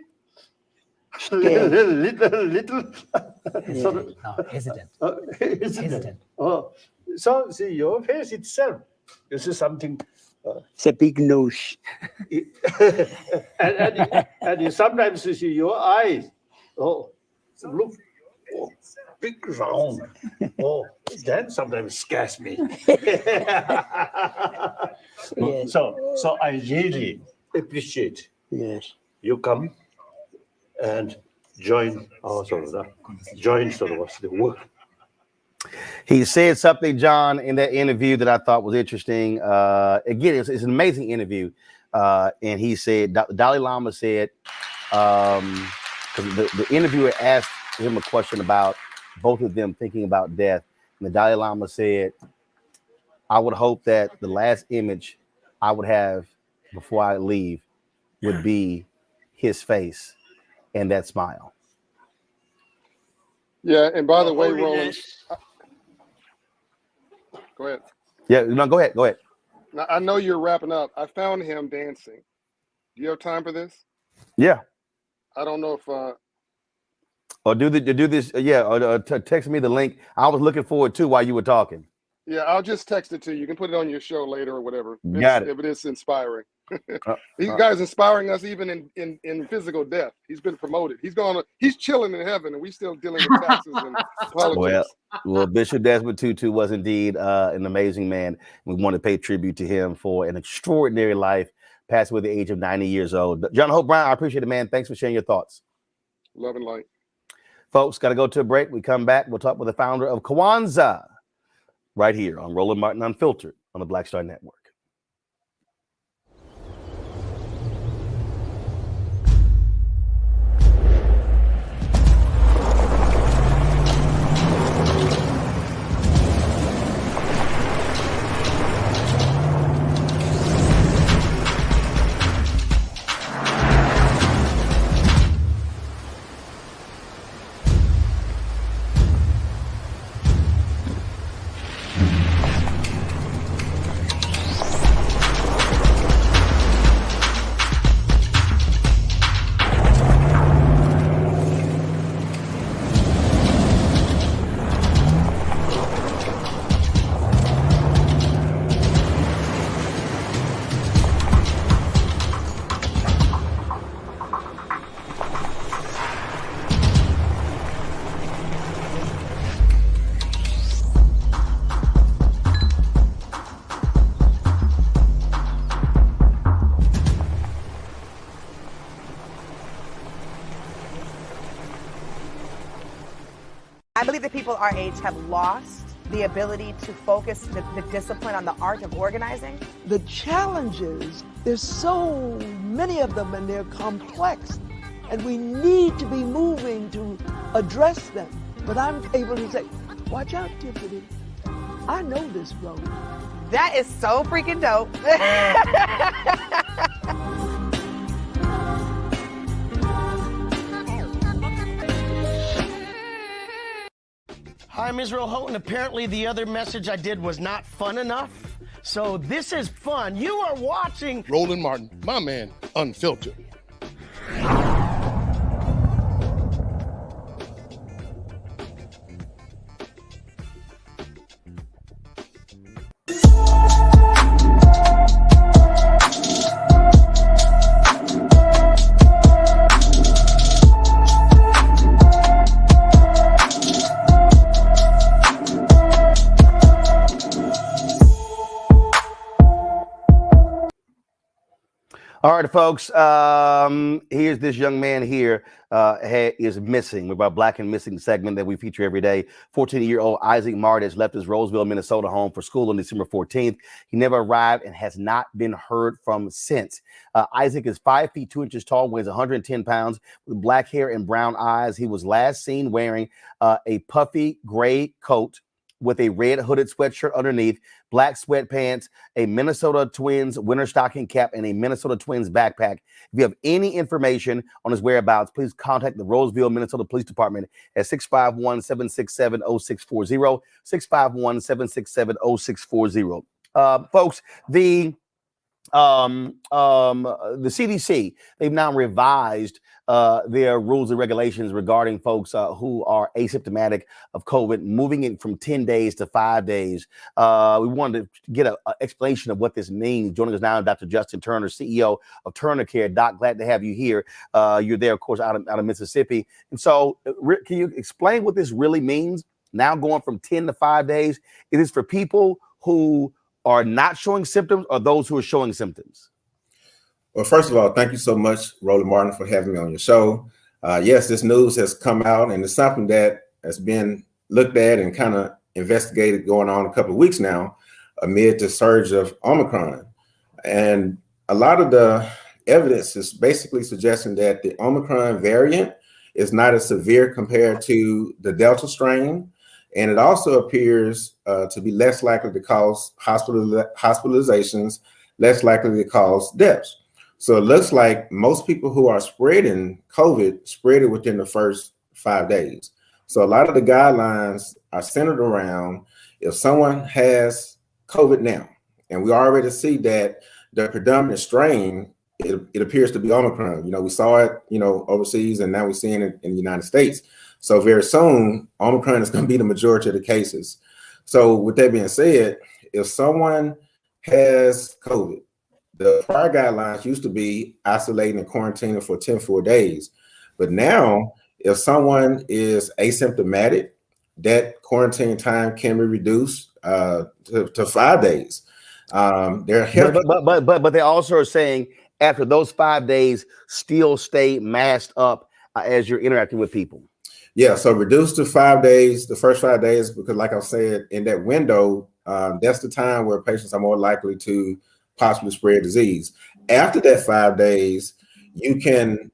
little sort of, hesitant. Oh, so see your face itself. You see something. It's a big nose. and you sometimes you see your eyes. Oh, look, big round. Oh, that sometimes scares me. Yes. So I really appreciate you come and join our the work. He said something, John, in that interview that I thought was interesting. Again, it's an amazing interview. And he said, Dalai Lama said, the interviewer asked him a question about both of them thinking about death. And the Dalai Lama said, I would hope that the last image I would have before I leave would be his face and that smile. Yeah, and by the way, Roland, go ahead. Yeah, no, go ahead. Now, I know you're wrapping up. I found him dancing. Do you have time for this? Yeah. I don't know if or do this. Yeah, or text me the link. I was looking forward to while you were talking. Yeah, I'll just text it to you. You can put it on your show later or whatever. Got it. If it is inspiring. These guys inspiring us even in physical death. He's been promoted. He's chilling in heaven, and we still dealing with taxes and politics. Well, Bishop Desmond Tutu was indeed an amazing man. We want to pay tribute to him for an extraordinary life, passed away at the age of 90 years old. John Hope Brown, I appreciate it, man. Thanks for sharing your thoughts. Love and light. Folks, got to go to a break. We come back. We'll talk with the founder of Kwanzaa right here on Roland Martin Unfiltered on the Black Star Network. I believe that people our age have lost the ability to focus the discipline on the art of organizing. The challenges, there's so many of them and they're complex, and we need to be moving to address them. But I'm able to say, watch out, Tiffany. I know this road. That is so freaking dope. Hi, I'm Israel Houghton. Apparently the other message I did was not fun enough. So this is fun. You are watching Roland Martin, my man, Unfiltered. All right, folks. Here's this young man here is missing with our Black and Missing segment that we feature every day. 14-year-old Isaac Martis left his Roseville, Minnesota home for school on December 14th. He never arrived and has not been heard from since. Isaac is 5 feet 2 inches tall, weighs 110 pounds, with black hair and brown eyes. He was last seen wearing a puffy gray coat with a red hooded sweatshirt underneath, black sweatpants, a Minnesota Twins winter stocking cap, and a Minnesota Twins backpack. If you have any information on his whereabouts, please contact the Roseville, Minnesota Police Department at 651-767-0640, 651-767-0640. Folks, the CDC, they've now revised their rules and regulations regarding folks who are asymptomatic of COVID, moving it from 10 days to 5 days. We wanted to get an explanation of what this means. Joining us now, Dr. Justin Turner, CEO of Turner Care. Doc, glad to have you here. You're there, of course, out of Mississippi. And so can you explain what this really means? Now going from 10 to 5 days, it is for people who are not showing symptoms or those who are showing symptoms? Well, first of all, thank you so much, Roland Martin, for having me on your show. Yes, this news has come out, and it's something that has been looked at and kind of investigated going on a couple of weeks now amid the surge of Omicron. And a lot of the evidence is basically suggesting that the Omicron variant is not as severe compared to the Delta strain. And it also appears to be less likely to cause hospitalizations, less likely to cause deaths. So it looks like most people who are spreading COVID spread it within the first 5 days. So a lot of the guidelines are centered around if someone has COVID now, and we already see that the predominant strain, it appears to be Omicron. You know, we saw it, overseas, and now we're seeing it in the United States. So very soon, Omicron is going to be the majority of the cases. So with that being said, if someone has COVID, the prior guidelines used to be isolating and quarantining for 10 full days. But now, if someone is asymptomatic, that quarantine time can be reduced to 5 days. But they also are saying after those 5 days, still stay masked up as you're interacting with people. Yeah, so reduced to 5 days, the first 5 days, because like I said, in that window, that's the time where patients are more likely to possibly spread disease. After that 5 days, you can,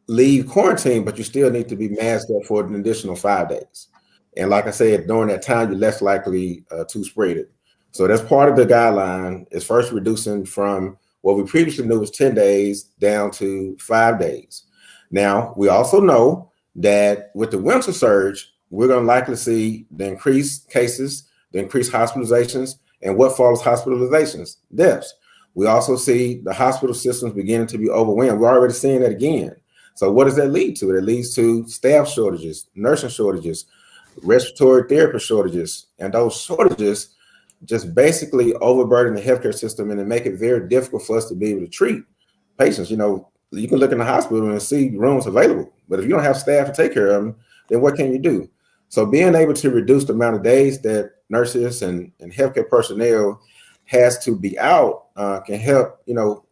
leave quarantine, but you still need to be masked up for an additional 5 days. And like I said, during that time, you're less likely to spread it. So that's part of the guideline, is first reducing from what we previously knew was 10 days down to 5 days. Now, we also know that with the winter surge, we're going to likely see the increased cases, the increased hospitalizations, and what follows hospitalizations? Deaths. We also see the hospital systems beginning to be overwhelmed. We're already seeing that again. So what does that lead to? It leads to staff shortages, nursing shortages, respiratory therapist shortages, and those shortages just basically overburden the healthcare system and make it very difficult for us to be able to treat patients. You can look in the hospital and see rooms available, but if you don't have staff to take care of them, then what can you do? So being able to reduce the amount of days that nurses and healthcare personnel has to be out can help,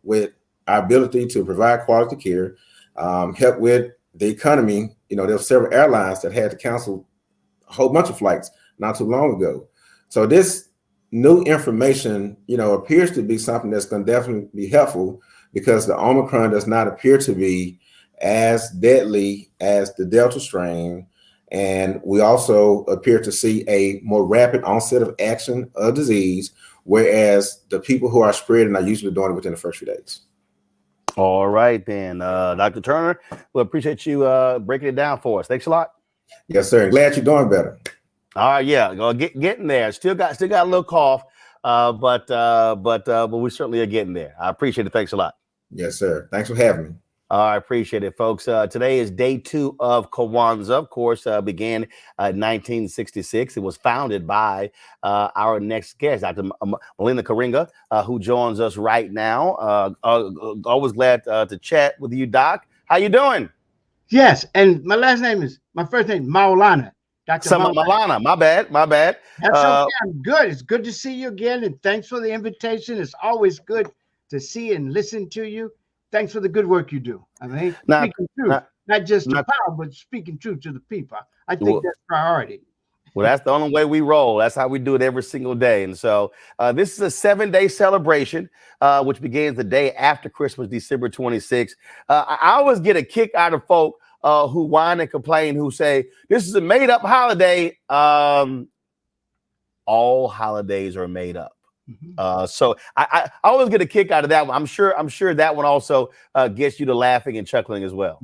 with our ability to provide quality care, help with the economy there were several airlines that had to cancel a whole bunch of flights not too long ago. So this new information, appears to be something that's going to definitely be helpful, because the Omicron does not appear to be as deadly as the Delta strain. And we also appear to see a more rapid onset of action of disease, whereas the people who are spreading are usually doing it within the first few days. All right, then, Dr. Turner, we appreciate you breaking it down for us. Thanks a lot. Yes, sir. Glad you're doing better. All right, yeah, getting there. Still got a little cough, but we certainly are getting there. I appreciate it. Thanks a lot. Yes, sir. Thanks for having me. I appreciate it, folks. Today is day 2 of Kwanzaa. Of course, began in 1966. It was founded by our next guest, Dr. Melinda Karinga, who joins us right now. Always glad to chat with you, Doc. How you doing? Yes, and my first name is Maulana. Dr. Maulana. My bad. That's okay. I'm good. It's good to see you again, and thanks for the invitation. It's always good to see and listen to you. Thanks for the good work you do. I mean, speaking truth, not just to power, but speaking truth to the people. I think that's priority. Well, that's the only way we roll. That's how we do it every single day. And so this is a 7-day celebration, which begins the day after Christmas, December 26th. I always get a kick out of folk who whine and complain, who say, this is a made up holiday. All holidays are made up. So I always get a kick out of that one. I'm sure that one also gets you to laughing and chuckling as well.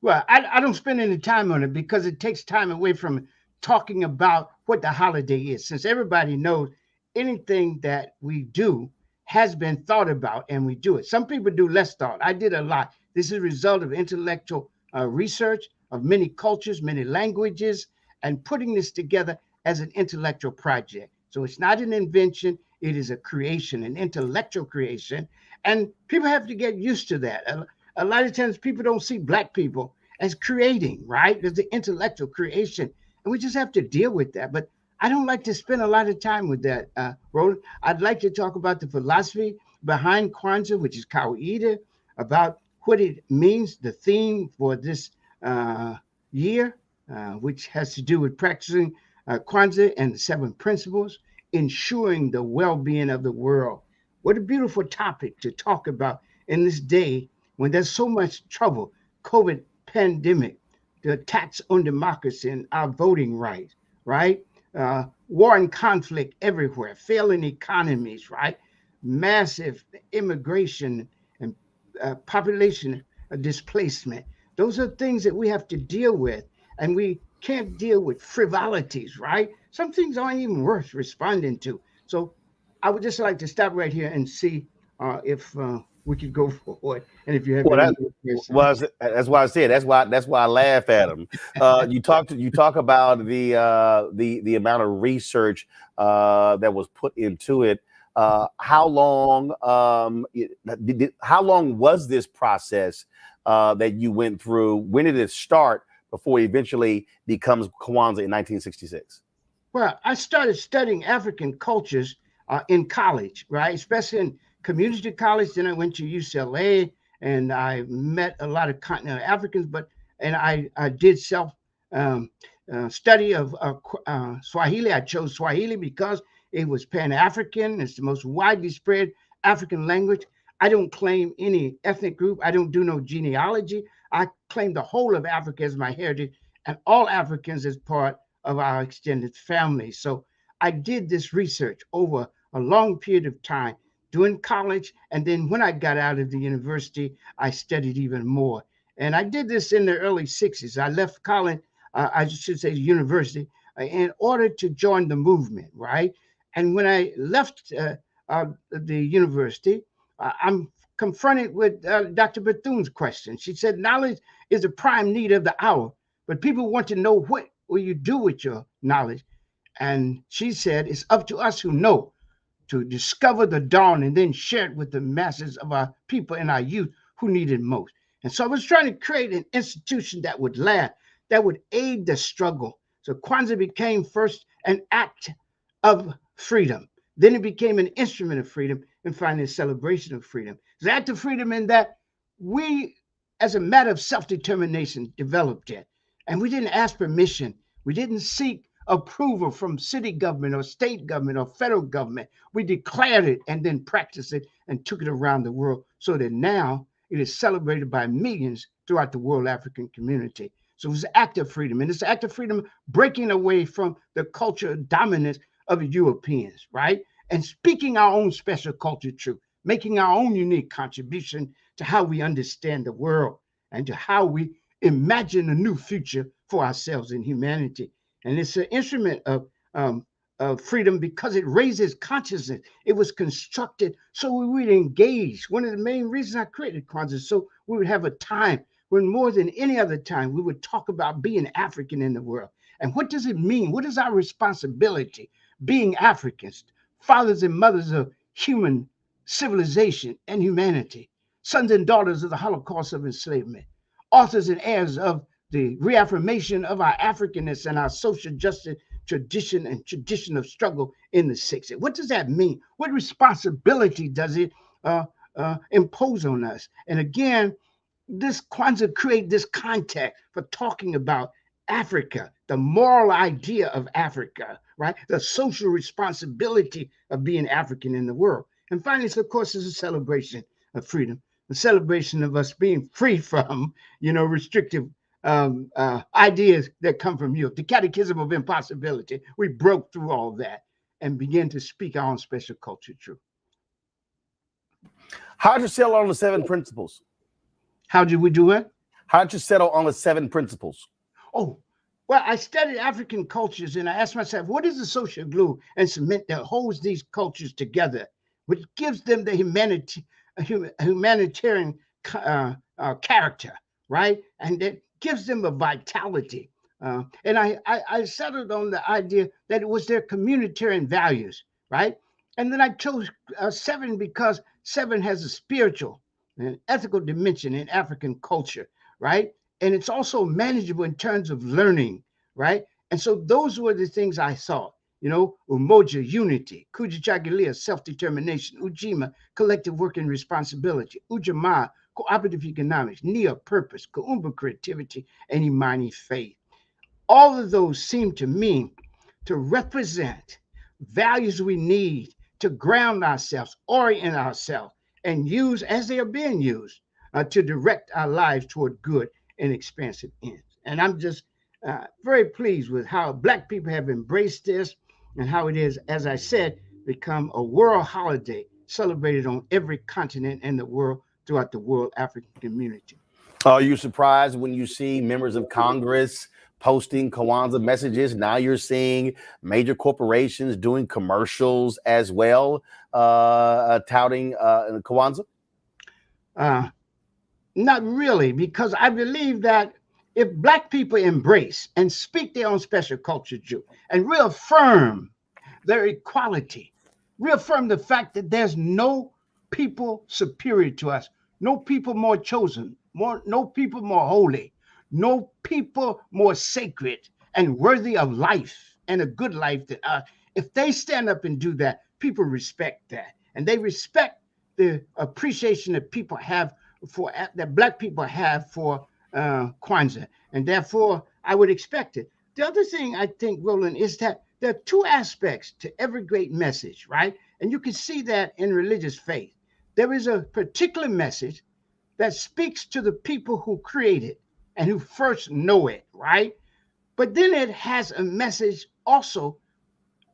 Well, I don't spend any time on it because it takes time away from talking about what the holiday is. Since everybody knows anything that we do has been thought about and we do it. Some people do less thought. I did a lot. This is a result of intellectual research of many cultures, many languages, and putting this together as an intellectual project. So it's not an invention. It is a creation, an intellectual creation. And people have to get used to that. A lot of times people don't see Black people as creating, right? There's the intellectual creation. And we just have to deal with that. But I don't like to spend a lot of time with that, Roland. I'd like to talk about the philosophy behind Kwanzaa, which is Kawaida, about what it means, the theme for this year, which has to do with practicing Kwanzaa and the 7 principles, ensuring the well-being of the world. What a beautiful topic to talk about in this day when there's so much trouble, COVID pandemic, the attacks on democracy and our voting rights, right? War and conflict everywhere, failing economies, right? Massive immigration and population displacement. Those are things that we have to deal with, and we can't deal with frivolities, right? Some things aren't even worth responding to. So I would just like to stop right here and see if we could go forward. And if you have that's why I said that's why I laugh at them. You talk about the amount of research that was put into it. How long was this process that you went through? When did it start before it eventually becomes Kwanzaa in 1966? Well, I started studying African cultures in college, right? Especially in community college. Then I went to UCLA and I met a lot of continental Africans, and I did self study of Swahili. I chose Swahili because it was Pan-African. It's the most widely spread African language. I don't claim any ethnic group. I don't do no genealogy. I claim the whole of Africa as my heritage and all Africans as part of our extended family. So I did this research over a long period of time during college. And then when I got out of the university, I studied even more. And I did this in the early 60s. I left college, I should say the university, in order to join the movement, right? And when I left the university, I'm confronted with Dr. Bethune's question. She said, knowledge is a prime need of the hour, but people want to know what will you do with your knowledge? And she said, it's up to us who know to discover the dawn and then share it with the masses of our people and our youth who need it most. And so I was trying to create an institution that would last, that would aid the struggle. So Kwanzaa became first an act of freedom. Then it became an instrument of freedom, and finally a celebration of freedom. It's an act of freedom in that we, as a matter of self-determination, developed it. And we didn't ask permission. We didn't seek approval from city government or state government or federal government. We declared it and then practiced it and took it around the world so that now it is celebrated by millions throughout the world African community. So it was an act of freedom. And it's an act of freedom breaking away from the culture dominance of the Europeans, right? And speaking our own special culture truth, making our own unique contribution to how we understand the world and to how we imagine a new future for ourselves in humanity. And it's an instrument of freedom because it raises consciousness. It was constructed so we would engage. One of the main reasons I created Kwanzaa, so we would have a time when more than any other time we would talk about being African in the world. And what does it mean? What is our responsibility being Africans, fathers and mothers of human civilization and humanity, sons and daughters of the Holocaust of enslavement, authors and heirs of the reaffirmation of our Africanness and our social justice tradition and tradition of struggle in the 60s. What does that mean? What responsibility does it impose on us? And again, this Kwanzaa create this context for talking about Africa, the moral idea of Africa, right? The social responsibility of being African in the world. And finally, of course, is a celebration of freedom, a celebration of us being free from, restrictive ideas that come from Europe. The Catechism of Impossibility. We broke through all that and began to speak our own special culture truth. How did you settle on the 7 principles? How did we do it? How did you settle on the 7 principles? Oh, well, I studied African cultures and I asked myself, what is the social glue and cement that holds these cultures together, which gives them the humanitarian character, right? And that gives them a vitality. And I settled on the idea that it was their communitarian values, right? And then I chose 7 because 7 has a spiritual and ethical dimension in African culture, right? And it's also manageable in terms of learning, right? And so those were the things I saw, Umoja, unity, Kujichagulia, self-determination, Ujima, collective work and responsibility, Ujamaa, cooperative economics, Nia, purpose, Kuumba, creativity, and Imani, faith. All of those seem to me to represent values we need to ground ourselves, orient ourselves, and use as they are being used to direct our lives toward good and expansive ends. And I'm just very pleased with how Black people have embraced this and how it is, as I said, become a world holiday celebrated on every continent in the world throughout the world African community. Are you surprised when you see members of Congress posting Kwanzaa messages? Now you're seeing major corporations doing commercials as well, touting Kwanzaa? Not really, because I believe that if Black people embrace and speak their own special culture truth and reaffirm their equality, reaffirm the fact that there's no people superior to us, no people more chosen, no people more holy, no people more sacred and worthy of life and a good life than us. If they stand up and do that, people respect that. And they respect the appreciation that people have for, that Black people have for Kwanzaa. And therefore, I would expect it. The other thing I think, Roland, is that there are 2 aspects to every great message, right? And you can see that in religious faith. There is a particular message that speaks to the people who create it and who first know it, right? But then it has a message also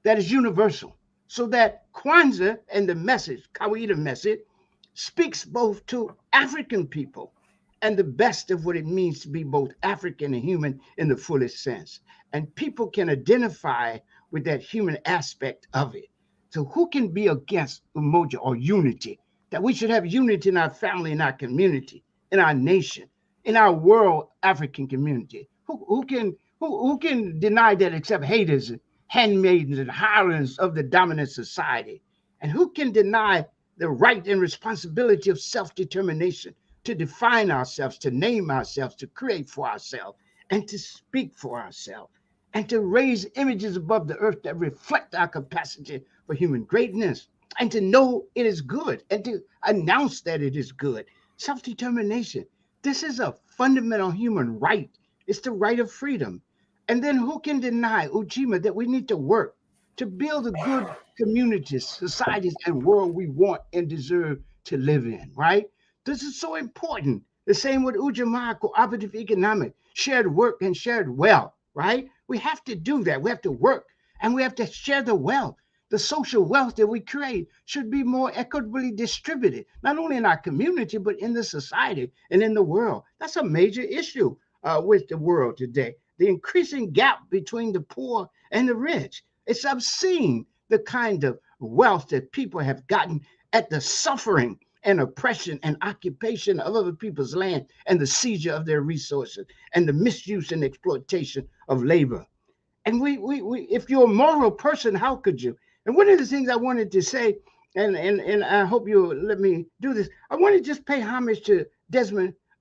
that is universal. So that Kwanzaa and the message, Kawaida message, speaks both to African people and the best of what it means to be both African and human in the fullest sense. And people can identify with that human aspect of it. So who can be against umoja or unity? That we should have unity in our family, in our community, in our nation, in our world African community. Who can deny that except haters, handmaidens, and hirelings of the dominant society? And who can deny the right and responsibility of self-determination to define ourselves, to name ourselves, to create for ourselves, and to speak for ourselves, and to raise images above the earth that reflect our capacity for human greatness, and to know it is good, and to announce that it is good. Self-determination. This is a fundamental human right It's the right of freedom. And then who can deny, Ujima, that we need to work to build the good communities, societies, and world we want and deserve to live in, right? This is so important. The same with Ujamaa, cooperative economic, shared work and shared wealth, right? We have to do that. We have to work and we have to share the wealth. The social wealth that we create should be more equitably distributed, not only in our community, but in the society and in the world. That's a major issue with the world today. The increasing gap between the poor and the rich. It's obscene, the kind of wealth that people have gotten at the suffering and oppression and occupation of other people's land and the seizure of their resources and the misuse and exploitation of labor. And we if you're a moral person, how could you? And one of the things I wanted to say, and I hope you'll let me do this, I want to just pay homage to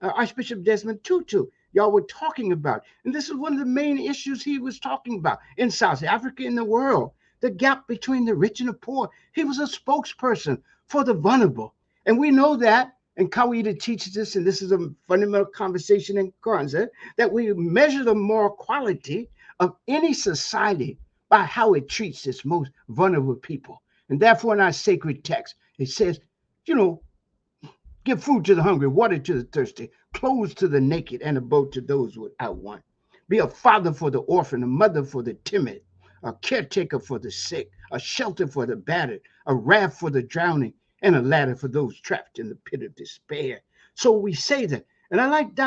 Archbishop Desmond Tutu. Y'all were talking about, and this is one of the main issues he was talking about in South Africa, in the world, the gap between the rich and the poor. He was a spokesperson for the vulnerable. And we know that, and Kawida teaches us, and this is a fundamental conversation in Kwanzaa, that we measure the moral quality of any society by how it treats its most vulnerable people. And therefore, in our sacred text, it says, give food to the hungry, water to the thirsty, clothes to the naked, and a boat to those without one. Be a father for the orphan, a mother for the timid, a caretaker for the sick, a shelter for the battered, a raft for the drowning, and a ladder for those trapped in the pit of despair. So we say that. And I like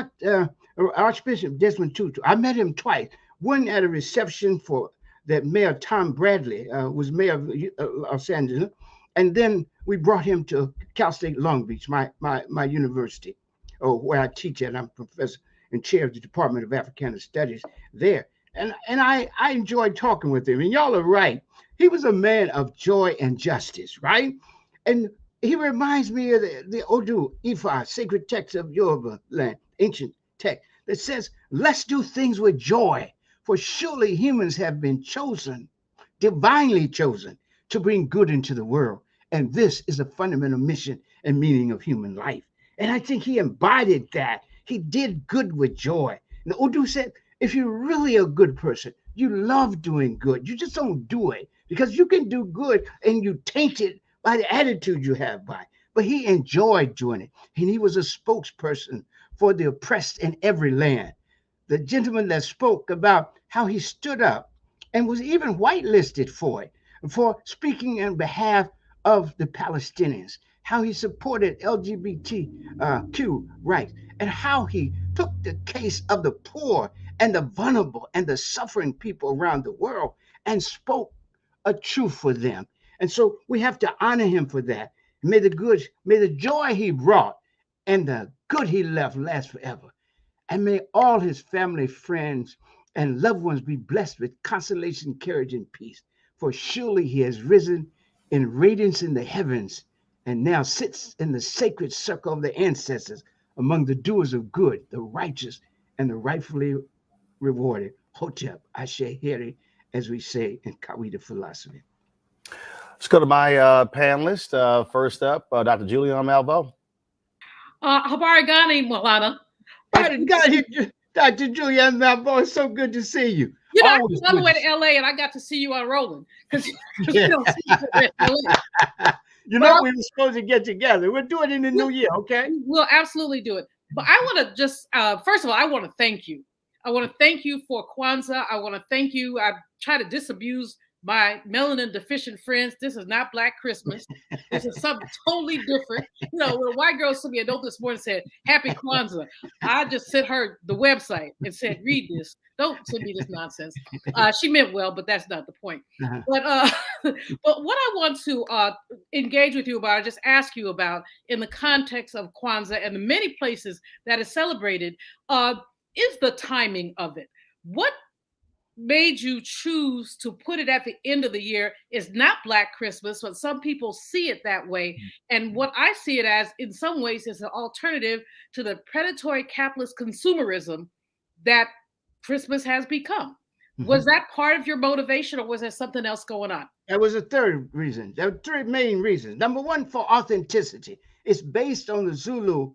Archbishop Desmond Tutu. I met him twice. One at a reception for that Mayor Tom Bradley was mayor of Los Angeles. And then we brought him to Cal State Long Beach, my university, where I teach at. I'm professor and chair of the Department of Africana Studies there. And I enjoyed talking with him. And y'all are right. He was a man of joy and justice, right? And he reminds me of the Odu Ifa, sacred text of Yoruba land, ancient text, that says, let's do things with joy, for surely humans have been chosen, divinely chosen, to bring good into the world. And this is a fundamental mission and meaning of human life. And I think he embodied that. He did good with joy. And Odu said, if you're really a good person, you love doing good. You just don't do it because you can do good and you taint it by the attitude you have by. But he enjoyed doing it. And he was a spokesperson for the oppressed in every land. The gentleman that spoke about how he stood up and was even whitelisted for it, for speaking on behalf of the Palestinians, how he supported LGBTQ rights, and how he took the case of the poor and the vulnerable and the suffering people around the world and spoke a truth for them. And so we have to honor him for that. May the joy he brought and the good he left last forever. And may all his family, friends, and loved ones be blessed with consolation, courage, and peace. For surely he has risen in radiance in the heavens and now sits in the sacred circle of the ancestors among the doers of good, the righteous, and the rightfully rewarded. Hotep, Ashe Heri, as we say in Kawida philosophy. Let's go to my panelists. First up, Dr. Julian Malvo. Habari gani, Malana? Dr. Julian Malvo, it's so good to see you. You know, I came all the way to LA and I got to see you on Rolling because we don't see each other in LA. We were supposed to get together. We'll do it in the new year, okay? We'll absolutely do it. But I want to just, first of all, I want to thank you. I want to thank you for Kwanzaa. I want to thank you. I try to disabuse my melanin deficient friends. This is not Black Christmas. This is something totally different. You know, when a white girl sent me a note this morning and said, Happy Kwanzaa, I just sent her the website and said, read this. Don't send me this nonsense. She meant well, but that's not the point. Uh-huh. But what I want to engage with you about, or just ask you about in the context of Kwanzaa and the many places that is celebrated, is the timing of it. What made you choose to put it at the end of the year? Is not Black Christmas, but some people see it that way. And what I see it as, in some ways, is an alternative to the predatory capitalist consumerism that Christmas has become. Was that part of your motivation, or was there something else going on? That was a third reason. There were three main reasons. Number one, for authenticity. It's based on the Zulu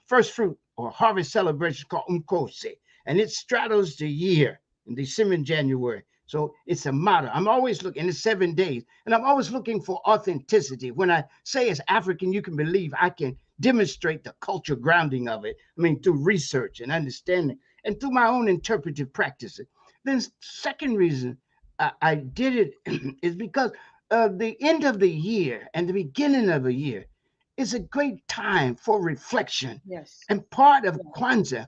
first fruit or harvest celebration called Umkose, and it straddles the year in December and January. So it's a motto. I'm always looking, it's 7 days, and I'm always looking for authenticity. When I say as African, you can believe I can demonstrate the cultural grounding of it. I mean, through research and understanding and through my own interpretive practices. Then second reason I did it is because the end of the year and the beginning of a year is a great time for reflection. Yes. And part of Kwanzaa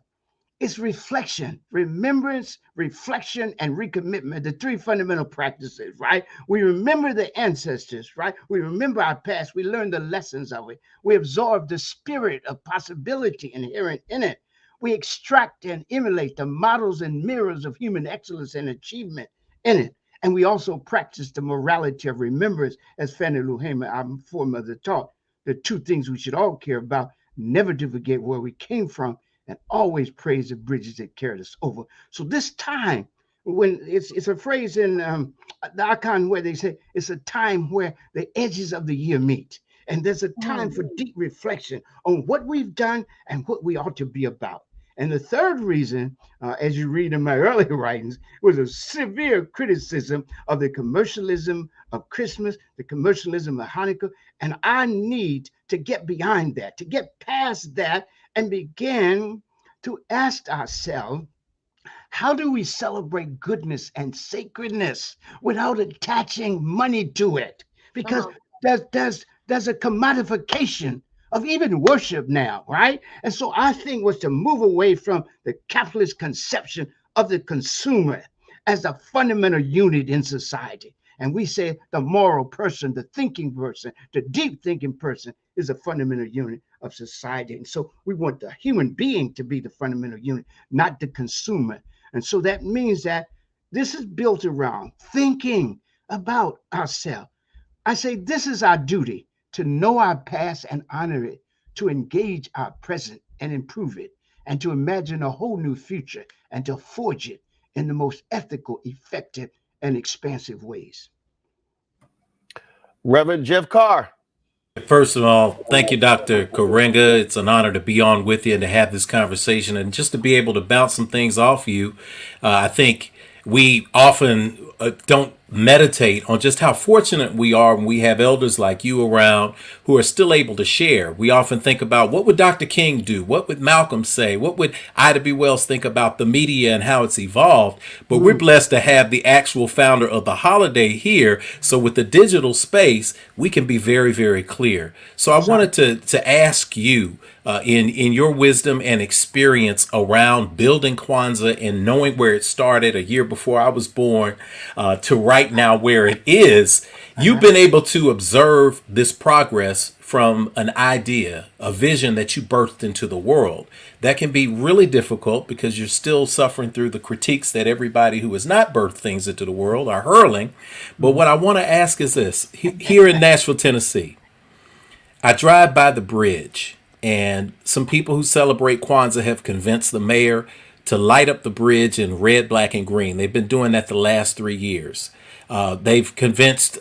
is reflection, remembrance, reflection, and recommitment, the three fundamental practices, right? We remember the ancestors, right? We remember our past. We learn the lessons of it. We absorb the spirit of possibility inherent in it. We extract and emulate the models and mirrors of human excellence and achievement in it. And we also practice the morality of remembrance, as Fannie Lou Hamer, our foremother, taught. The two things we should all care about: never to forget where we came from, and always praise the bridges that carried us over. So this time, when it's a phrase in the Akan where they say it's a time where the edges of the year meet. And there's a time for deep reflection on what we've done and what we ought to be about. And the third reason, as you read in my earlier writings, was a severe criticism of the commercialism of Christmas, the commercialism of Hanukkah. And I need to get behind that, to get past that, and begin to ask ourselves, how do we celebrate goodness and sacredness without attaching money to it? Because there's a commodification of even worship now, right? And so I think was to move away from the capitalist conception of the consumer as a fundamental unit in society. And we say the moral person, the thinking person, the deep thinking person is a fundamental unit of society. And so we want the human being to be the fundamental unit, not the consumer. And so that means that this is built around thinking about ourselves. I say this is our duty, to know our past and honor it, to engage our present and improve it, and to imagine a whole new future and to forge it in the most ethical, effective, and expansive ways. Reverend Jeff Carr. First of all, thank you, Dr. Karenga. It's an honor to be on with you and to have this conversation and just to be able to bounce some things off you. I think we often don't meditate on just how fortunate we are when we have elders like you around who are still able to share. We often think about, what would Dr. King do? What would Malcolm say? What would Ida B. Wells think about the media and how it's evolved? But we're blessed to have the actual founder of the holiday here. So with the digital space, we can be very, very clear. So I wanted to ask you, in your wisdom and experience around building Kwanzaa and knowing where it started a year before I was born to right now where it is, you've been able to observe this progress from an idea, a vision that you birthed into the world. That can be really difficult because you're still suffering through the critiques that everybody who has not birthed things into the world are hurling. But what I want to ask is this. Here in Nashville, Tennessee, I drive by the bridge, and some people who celebrate Kwanzaa have convinced the mayor to light up the bridge in red, black, and green. They've been doing that the last 3 years. They've convinced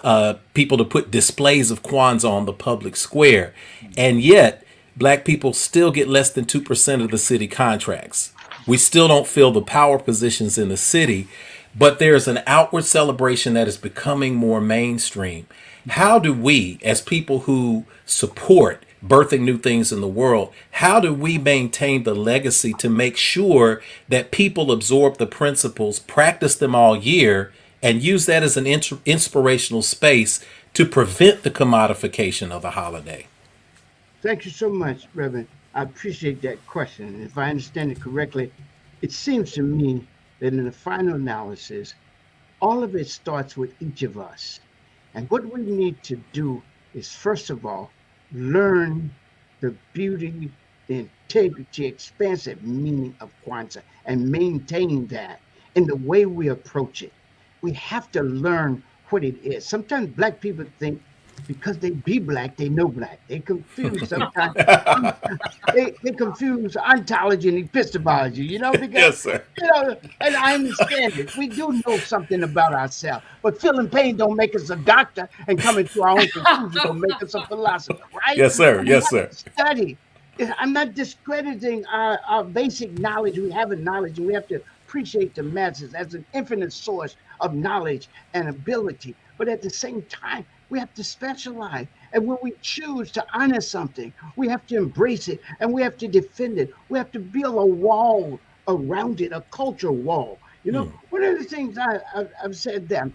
people to put displays of Kwanzaa on the public square. And yet, black people still get less than 2% of the city contracts. We still don't fill the power positions in the city, but there's an outward celebration that is becoming more mainstream. How do we, as people who support birthing new things in the world, how do we maintain the legacy to make sure that people absorb the principles, practice them all year, and use that as an inspirational space to prevent the commodification of the holiday? Thank you so much, Reverend. I appreciate that question. And if I understand it correctly, it seems to me that in the final analysis, all of it starts with each of us. And what we need to do is, first of all, learn the beauty, the integrity, expansive meaning of Kwanzaa and maintain that in the way we approach it. We have to learn what it is. Sometimes black people think because they be black, they know black. They confuse sometimes. they confuse ontology and epistemology, because, yes, sir. And I understand it. We do know something about ourselves, but feeling pain don't make us a doctor, and coming to our own conclusion don't make us a philosopher, right? Yes, sir. Yes, sir. Study I'm not discrediting our basic knowledge. We have a knowledge, and we have to appreciate the masses as an infinite source of knowledge and ability. But at the same time, we have to specialize. And when we choose to honor something, we have to embrace it and we have to defend it. We have to build a wall around it, a culture wall. You know, one of the things I've said that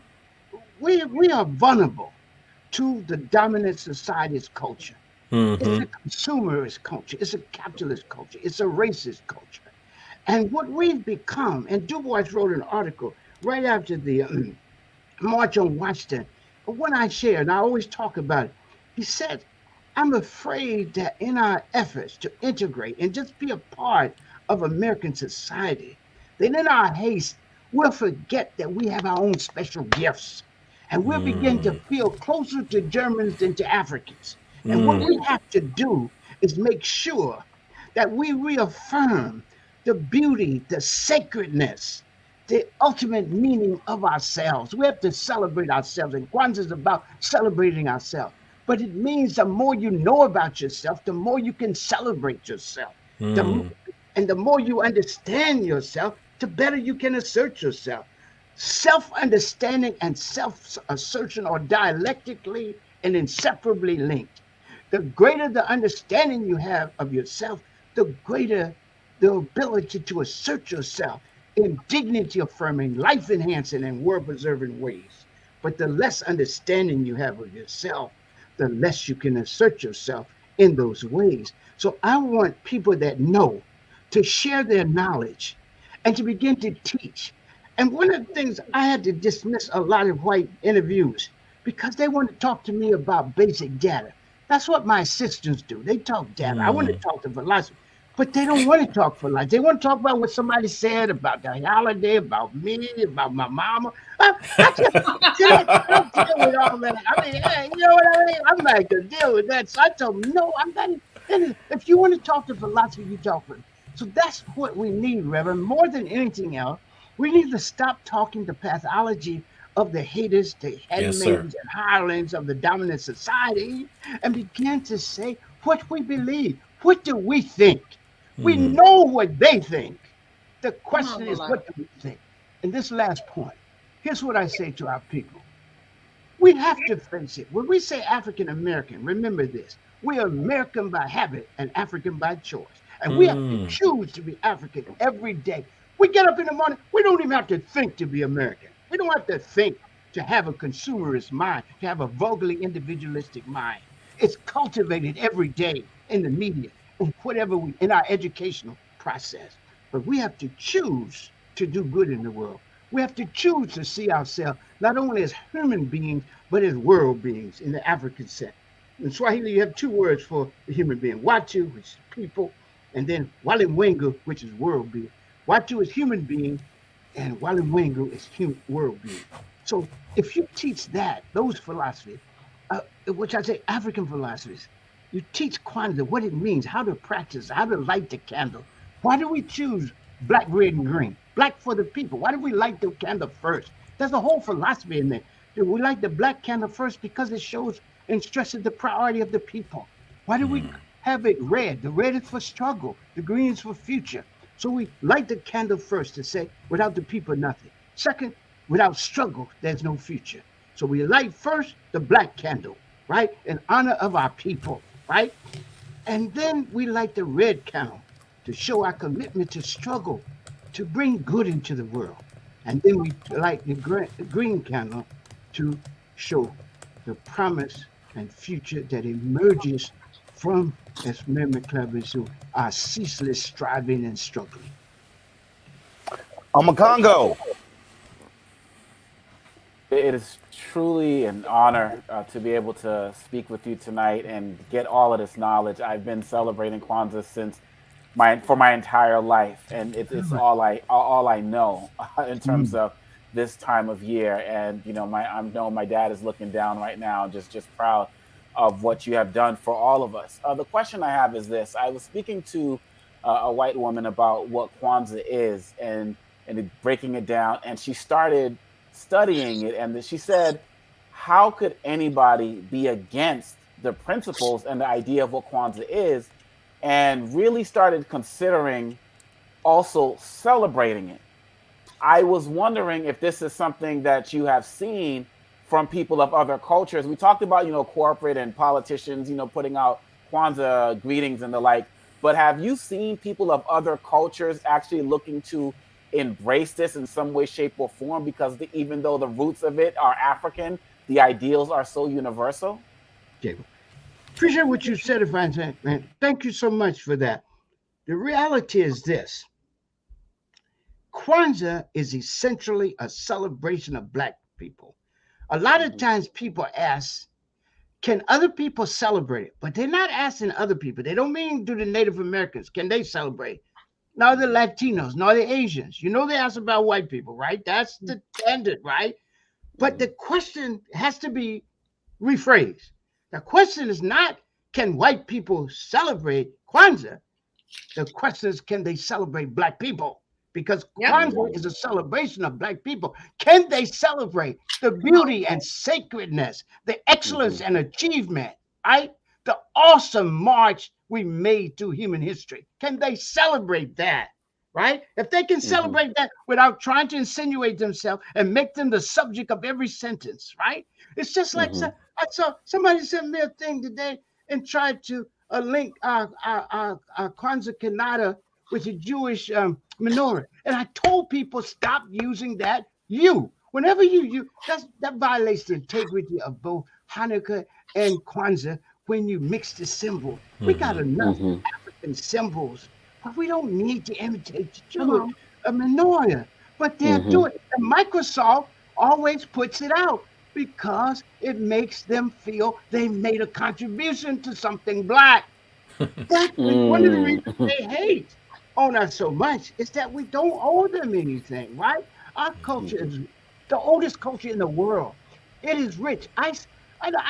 we are vulnerable to the dominant society's culture. It's a consumerist culture. It's a capitalist culture. It's a racist culture. And what we've become, and Du Bois wrote an article right after the March on Washington, when I share, and I always talk about it, he said, I'm afraid that in our efforts to integrate and just be a part of American society, that in our haste, we'll forget that we have our own special gifts. And we'll begin to feel closer to Germans than to Africans. And what we have to do is make sure that we reaffirm the beauty, the sacredness, the ultimate meaning of ourselves. We have to celebrate ourselves. And Kwanzaa is about celebrating ourselves. But it means the more you know about yourself, the more you can celebrate yourself. And the more you understand yourself, the better you can assert yourself. Self-understanding and self-assertion are dialectically and inseparably linked. The greater the understanding you have of yourself, the greater the ability to assert yourself in dignity-affirming, life-enhancing, and world-preserving ways. But the less understanding you have of yourself, the less you can assert yourself in those ways. So I want people that know to share their knowledge and to begin to teach. And one of the things I had to dismiss a lot of white interviews because they want to talk to me about basic data. That's what my assistants do. They talk data. I want to talk to philosophy, but they don't want to talk philosophy. They want to talk about what somebody said about the holiday, about me, about my mama. I don't deal with all that. I mean, hey, you know what I mean? I'm not going to deal with that. So I told them, no, I'm not. If you want to talk to philosophy, you talk with them. So that's what we need, Reverend. More than anything else, we need to stop talking the pathology of the haters, the headmaids and hirelings of the dominant society, and begin to say what we believe. What do we think? We know what they think. The question is, what do we think? And this last point, here's what I say to our people. We have to face it. When we say African American, remember this. We are American by habit and African by choice. And we have to choose to be African every day. We get up in the morning, we don't even have to think to be American. We don't have to think to have a consumerist mind, to have a vulgarly individualistic mind. It's cultivated every day in the media and whatever in our educational process. But we have to choose to do good in the world. We have to choose to see ourselves not only as human beings, but as world beings in the African sense. In Swahili, you have two words for the human being. Watu, which is people, and then Walimwengu, which is world being. Watu is human being, and Walimwengu is world being. So if you teach that, those philosophies, which I say African philosophies, you teach Kwanzaa, what it means, how to practice, how to light the candle. Why do we choose black, red, and green? Black for the people. Why do we light the candle first? There's a whole philosophy in there. We light the black candle first because it shows and stresses the priority of the people. Why do we have it red? The red is for struggle. The green is for future. So we light the candle first to say, without the people, nothing. Second, without struggle, there's no future. So we light first the black candle, right? In honor of our people, right? And then we light the red candle to show our commitment to struggle, to bring good into the world. And then we light the green candle to show the promise and future that emerges from, as Mary McClever said, our ceaseless striving and struggling. Congo. It is truly an honor to be able to speak with you tonight and get all of this knowledge. I've been celebrating Kwanzaa since for my entire life, and it's all I know in terms of this time of year. And you know, I know my dad is looking down right now, just proud of what you have done for all of us. The question I have is this: I was speaking to a white woman about what Kwanzaa is and breaking it down, and she started studying it, and she said, how could anybody be against the principles and the idea of what Kwanzaa is and really started considering also celebrating it. I was wondering if this is something that you have seen from people of other cultures. We talked about, corporate and politicians, putting out Kwanzaa greetings and the like, but have you seen people of other cultures actually looking to embrace this in some way, shape, or form? Because even though the roots of it are African, the ideals are so universal. Okay. Appreciate what you said, man. Thank you so much for that. The reality is this. Kwanzaa is essentially a celebration of Black people. A lot of times people ask, can other people celebrate it? But they're not asking other people. They don't mean do the Native Americans, can they celebrate? Nor the Latinos, nor the Asians. They ask about white people, right? That's the standard, right? But the question has to be rephrased. The question is not, can white people celebrate Kwanzaa? The question is, can they celebrate Black people? Because Kwanzaa is a celebration of Black people. Can they celebrate the beauty and sacredness, the excellence and achievement, right? The awesome march we made through human history. Can they celebrate that, right? If they can celebrate that without trying to insinuate themselves and make them the subject of every sentence, right? It's just like I saw somebody sent me a thing today and tried to link our Kwanzaa Kanata with a Jewish menorah. And I told people, stop using that you. Whenever you that violates the integrity of both Hanukkah and Kwanzaa when you mix the symbol. We got enough African symbols, but we don't need to imitate the Jewish menorah. But they're doing it. And Microsoft always puts it out because it makes them feel they made a contribution to something Black. That's one of the reasons they hate on us so much is that we don't owe them anything, right? Our culture is the oldest culture in the world. It is rich. I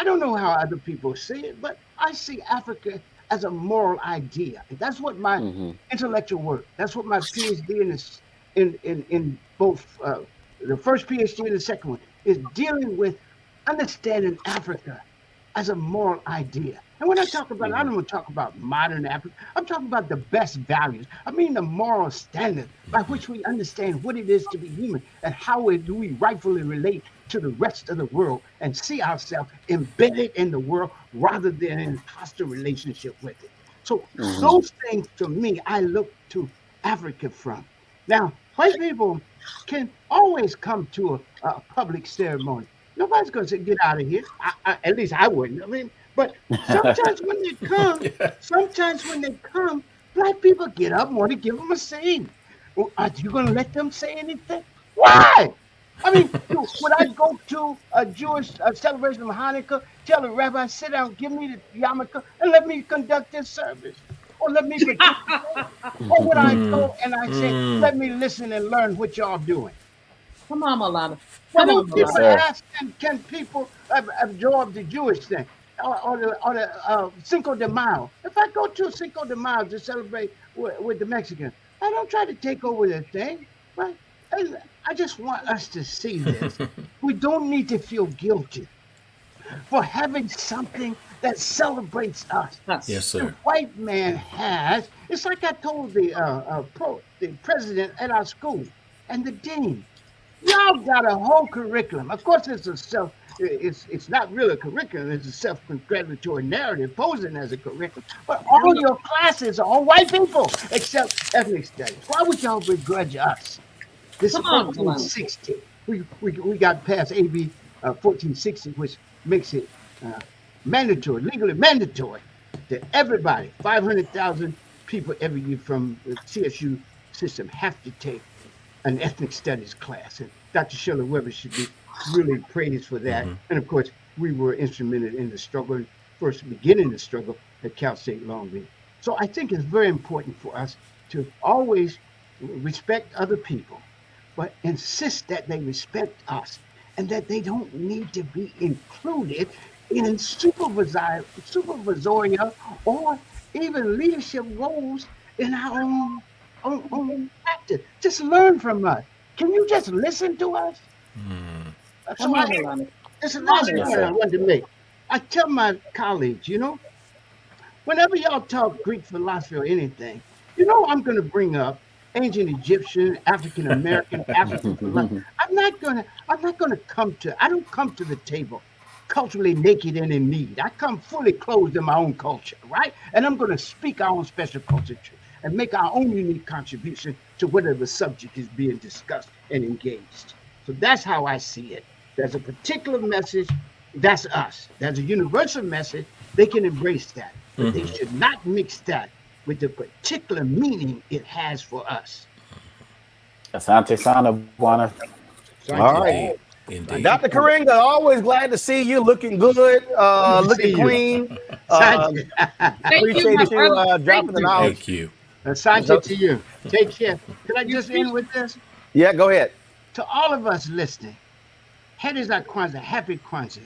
don't know how other people see it, but I see Africa as a moral idea. That's what my intellectual work, that's what my PhD in both the first PhD and the second one is dealing with understanding Africa as a moral idea. And when I talk about it, I don't want to talk about modern Africa. I'm talking about the best values. I mean the moral standard by which we understand what it is to be human and how do we rightfully relate to the rest of the world and see ourselves embedded in the world rather than in a hostile relationship with it. So those things, to me, I look to Africa from. Now, white people can always come to a public ceremony. Nobody's going to say, get out of here. At least I wouldn't. I mean, but sometimes when they come, Black people get up and want to give them a scene. Well, are you going to let them say anything? Why? I mean, would I go to a Jewish celebration of Hanukkah, tell the rabbi, sit down, give me the yarmulke, and let me conduct this service? Or let me participate? Or would I go and I say, let me listen and learn what y'all doing? Come on, Milana. Come on, people ask, can people absorb the Jewish thing or the Cinco de Mayo? If I go to Cinco de Mayo to celebrate with the Mexicans, I don't try to take over their thing, right? And I just want us to see this. We don't need to feel guilty for having something that celebrates us. Yes, sir. The white man has. It's like I told the president at our school and the dean. Y'all got a whole curriculum. Of course, it's not really a curriculum. It's a self-congratulatory narrative posing as a curriculum. But all your classes are all white people except ethnic studies. Why would y'all begrudge us? This is 1460. We got past AB 1460, which makes it mandatory, legally mandatory that everybody, 500,000 people every year from the CSU system have to take an ethnic studies class. And Dr. Shirley Weber should be really praised for that. And of course, we were instrumental in the struggle, first beginning the struggle at Cal State Long Beach. So I think it's very important for us to always respect other people, but insist that they respect us and that they don't need to be included in supervisory or even leadership roles in our own practice. Just learn from us. Can you just listen to us? So this is the last point I wanted to make. I tell my colleagues, Whenever y'all talk Greek philosophy or anything, you know I'm going to bring up ancient Egyptian, African American, African philosophy. I don't come to the table culturally naked and in need. I come fully clothed in my own culture, right? And I'm going to speak our own special culture and make our own unique contribution to whatever subject is being discussed and engaged. So that's how I see it. There's a particular message, that's us. There's a universal message, they can embrace that. But they should not mix that with the particular meaning it has for us. Asante Sana, Bwana. All right. Indeed. Dr. Karinga, always glad to see you looking good, looking clean. Appreciate you dropping the knowledge. Thank you. Asante to you. Take care. Can I just end with this? Yeah, go ahead. To all of us listening, Heri za Kwanzaa, happy Kwanzaa.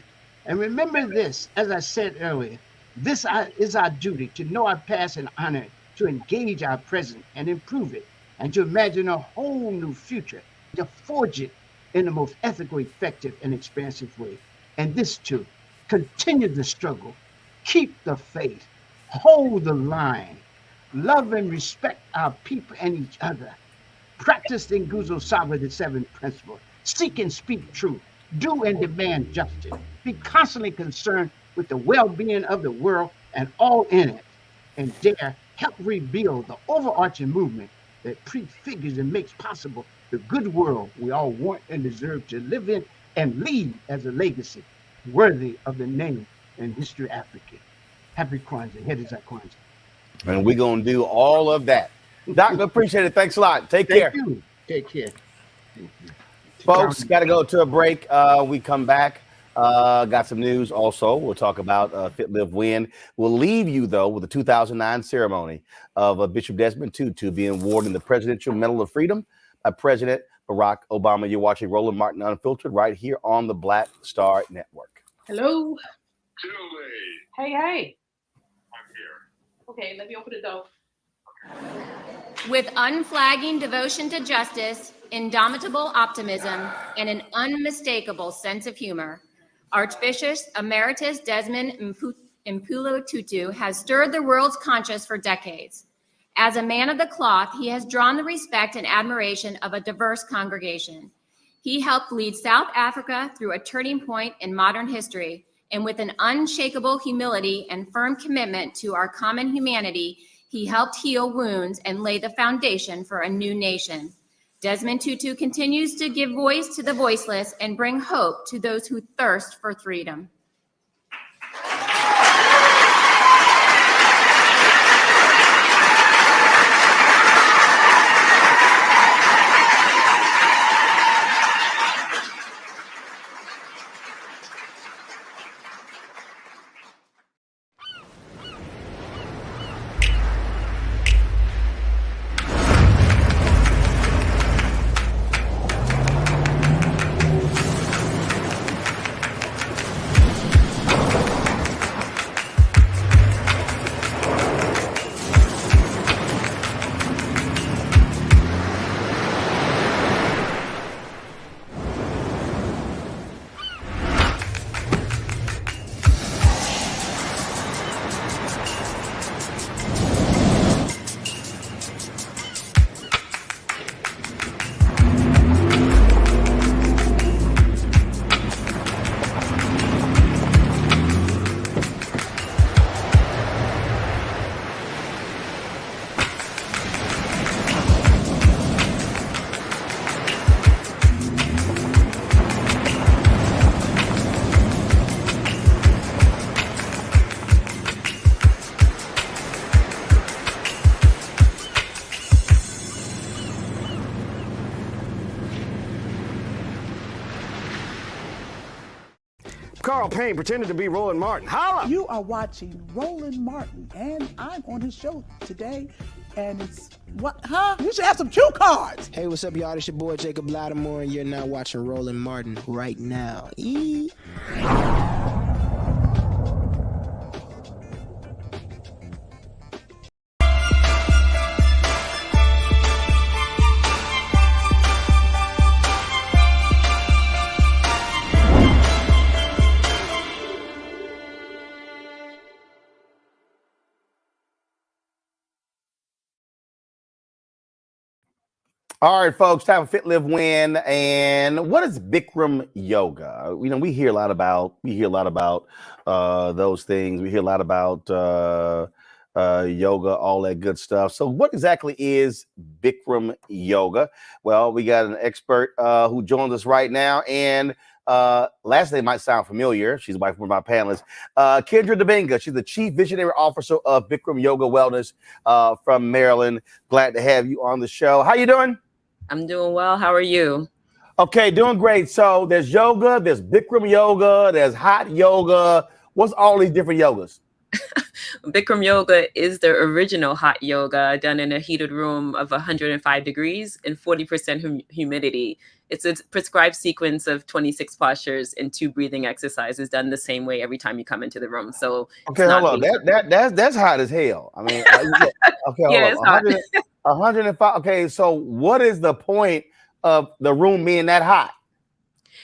And remember this, as I said earlier, this is our duty to know our past and honor it, to engage our present and improve it, and to imagine a whole new future, to forge it in the most ethical, effective, and expansive way. And this too, continue the struggle, keep the faith, hold the line, love and respect our people and each other, practice the Nguzo Saba, the 7 principles, seek and speak truth, do and demand justice, be constantly concerned with the well-being of the world and all in it, and dare help rebuild the overarching movement that prefigures and makes possible the good world we all want and deserve to live in and leave as a legacy worthy of the name and history of Africa. Happy Kwanzaa. Heri za Kwanzaa. And we're going to do all of that. Doctor, appreciate it. Thanks a lot. Take care. Thank you. Take care. Folks, got to go to a break. We come back. Got some news also. We'll talk about Fit, Live, Win. We'll leave you, though, with the 2009 ceremony of Bishop Desmond Tutu being awarded the Presidential Medal of Freedom by President Barack Obama. You're watching Roland Martin Unfiltered right here on the Black Star Network. Hello. Hey, hey. I'm here. Okay, let me open the door. With unflagging devotion to justice, indomitable optimism, and an unmistakable sense of humor, Archbishop Emeritus Desmond Tutu has stirred the world's conscience for decades. As a man of the cloth, he has drawn the respect and admiration of a diverse congregation. He helped lead South Africa through a turning point in modern history, and with an unshakable humility and firm commitment to our common humanity, he helped heal wounds and lay the foundation for a new nation. Desmond Tutu continues to give voice to the voiceless and bring hope to those who thirst for freedom. Carl Payne pretended to be Roland Martin. Holla! You are watching Roland Martin, and I'm on his show today, and it's what? Huh? You should have some cue cards. Hey, what's up, y'all? It's your boy Jacob Lattimore, and you're now watching Roland Martin right now. All right, folks, time for Fit, Live, Win. And what is Bikram yoga? You know, we hear a lot about those things. We hear a lot about yoga, all that good stuff. So what exactly is Bikram yoga? Well, we got an expert who joins us right now, and last name might sound familiar. She's wife of one of my panelists, Kendra Debinga. She's the Chief Visionary Officer of Bikram Yoga Wellness from Maryland. Glad to have you on the show. How you doing? I'm doing well. How are you? Okay, doing great. So there's yoga, there's Bikram yoga, there's hot yoga. What's all these different yogas? Bikram yoga is the original hot yoga done in a heated room of 105 degrees and 40% humidity. It's a prescribed sequence of 26 postures and 2 breathing exercises done the same way every time you come into the room. So okay, hold on. That's hot as hell. I mean, okay, yeah, hold on. 105. Okay, so what is the point of the room being that hot?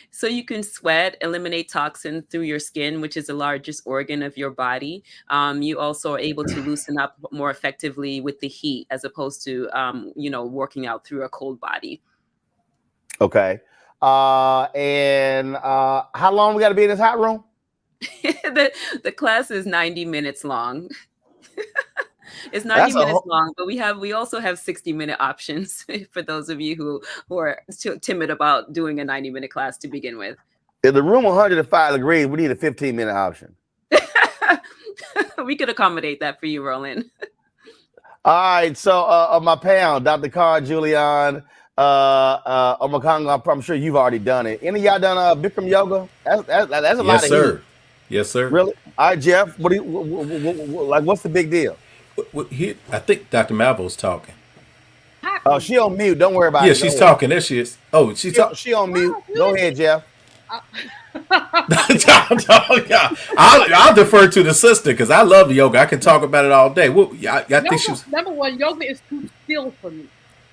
So you can sweat, eliminate toxins through your skin, which is the largest organ of your body. You also are able to loosen up more effectively with the heat as opposed to, working out through a cold body. Okay. And how long we got to be in this hot room? The class is 90 minutes long. It's 90 minutes long, but we also have 60-minute options for those of you who are too timid about doing a 90-minute class to begin with. In the room 105 degrees, we need a 15-minute option. We could accommodate that for you, Roland. All right, so on my panel, Dr. Carl Julian, I'm sure you've already done it. Any of y'all done Bikram yoga? That's a lot of heat. Yes, sir. Really? All right, Jeff. What's the big deal? I think Dr. Malvo's talking. Oh, she on mute. Don't worry about it. Yeah, she's talking. There she is. Oh, she on mute. Go ahead, Jeff. I'll defer to the sister because I love yoga. I can talk about it all day. Well, I think she was. Number one, yoga is too still for me.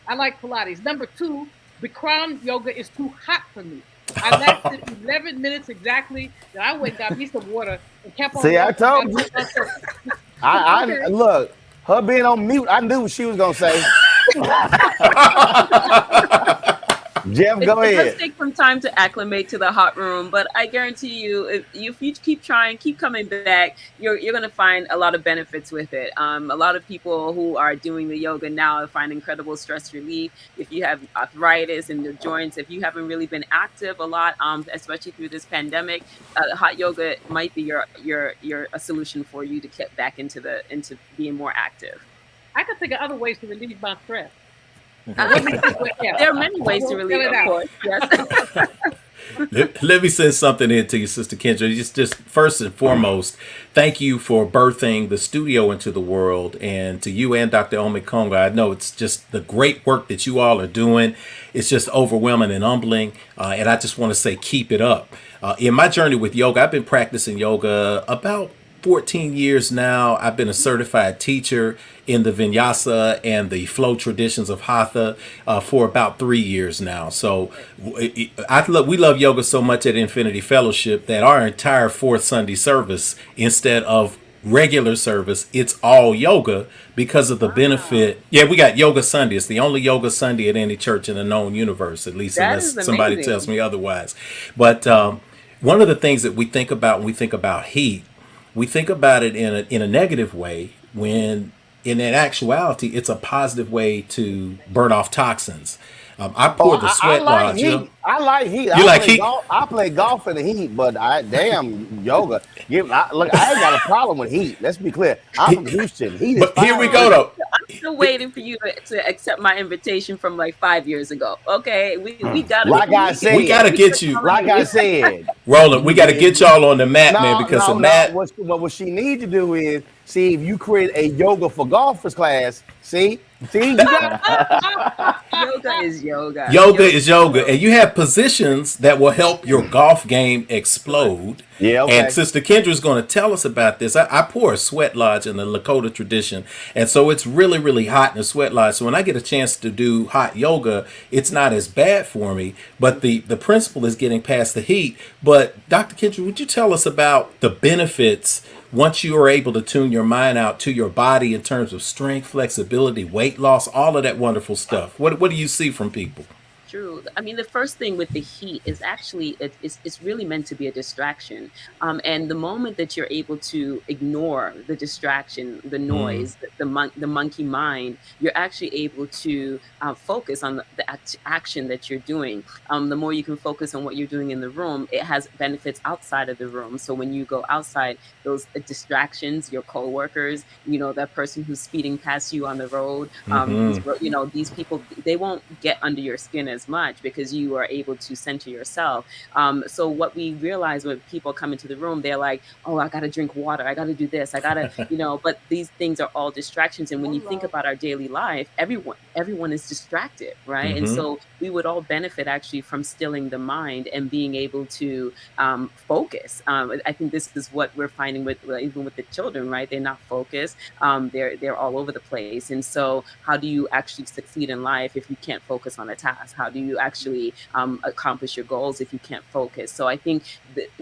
I like Pilates. Number two, Bikram yoga is too hot for me. I lasted 11 minutes exactly. Then I went and got me some water and kept on. See, I told you. I look, her being on mute, I knew what she was gonna say. Jeff, go ahead. It does take some time to acclimate to the hot room, but I guarantee you, if you keep trying, keep coming back, you're going to find a lot of benefits with it. A lot of people who are doing the yoga now find incredible stress relief. If you have arthritis in the joints, if you haven't really been active a lot, especially through this pandemic, hot yoga might be a solution for you to get back into being more active. I could think of other ways to relieve my stress. There are many ways to relieve it, of course. Yes. Let me send something in to you, Sister Kendra. Just first and foremost, thank you for birthing the studio into the world, and to you and Dr. Omekonga. I know it's just the great work that you all are doing. It's just overwhelming and humbling, and I just want to say keep it up. In my journey with yoga, I've been practicing yoga about 14 years now. I've been a certified teacher in the Vinyasa and the flow traditions of Hatha for about 3 years now. So we love yoga so much at Infinity Fellowship that our entire fourth Sunday service, instead of regular service, it's all yoga because of the benefit. Yeah, we got Yoga Sunday. It's the only Yoga Sunday at any church in the known universe, at least unless somebody tells me otherwise. But one of the things that we think about when we think about heat, we think about it in a negative way, when in actuality it's a positive way to burn off toxins. I pour the sweat lodge. I like heat. You like heat? I play golf in the heat, but yoga. Look, I ain't got a problem with heat. Let's be clear. I'm from Houston. Heat is fine. Here we go though. I'm still waiting for you to accept my invitation from like 5 years ago. Okay, we got we gotta get you. Like I said, Roland, we gotta get y'all on the mat, man, because the mat. What she need to do is see if you create a yoga for golfers class. See, you got yoga is yoga. Yoga is yoga, and you have positions that will help your golf game explode. Yeah, okay. And Sister Kendra is going to tell us about this. I pour a sweat lodge in the Lakota tradition, and so it's really, really hot in the sweat lodge. So when I get a chance to do hot yoga, it's not as bad for me. But the principle is getting past the heat. But Dr. Kendra, would you tell us about the benefits once you are able to tune your mind out to your body in terms of strength, flexibility, weight loss, all of that wonderful stuff? What do you see from people? True. I mean, the first thing with the heat is actually it's really meant to be a distraction. And the moment that you're able to ignore the distraction, the noise, the monkey mind, you're actually able to focus on the action that you're doing. The more you can focus on what you're doing in the room, it has benefits outside of the room. So when you go outside, those distractions, your coworkers, that person who's speeding past you on the road, these people, they won't get under your skin as much because you are able to center yourself. So what we realize when people come into the room, they're like, oh, I got to drink water. I got to do this. I got to, but these things are all distractions. And when you think about our daily life, everyone is distracted, right? And so we would all benefit actually from stilling the mind and being able to focus. I think this is what we're finding even with the children, right? They're not focused. They're all over the place. And so how do you actually succeed in life if you can't focus on a task? How do you actually accomplish your goals if you can't focus? So I think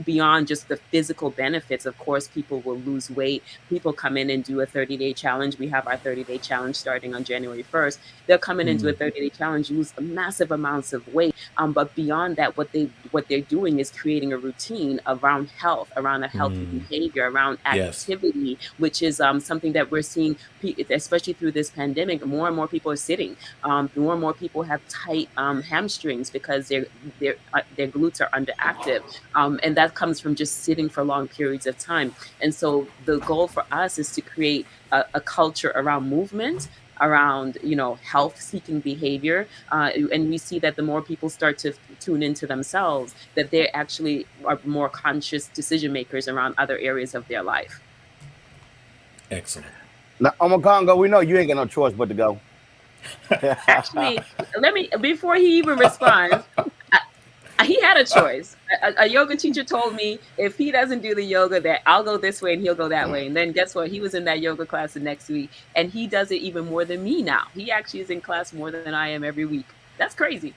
beyond just the physical benefits, of course, people will lose weight. People come in and do a 30-day challenge. We have our 30-day challenge starting on January 1st. They'll come in and do a 30-day challenge, lose massive amounts of weight. But beyond that, what they're doing is creating a routine around health, around a healthy behavior, around activity, which is something that we're seeing, especially through this pandemic. More and more people are sitting. More and more people have tight hamstrings because their glutes are underactive, and that comes from just sitting for long periods of time. And so the goal for us is to create a culture around movement, around health-seeking behavior, and we see that the more people start to tune into themselves, that they actually are more conscious decision makers around other areas of their life. Excellent. Now, Omokongo, we know you ain't got no choice but to go. Actually, before he even responds, he had a choice. A yoga teacher told me if he doesn't do the yoga, that I'll go this way and he'll go that way. And then guess what? He was in that yoga class the next week, and he does it even more than me now. He actually is in class more than I am every week. That's crazy.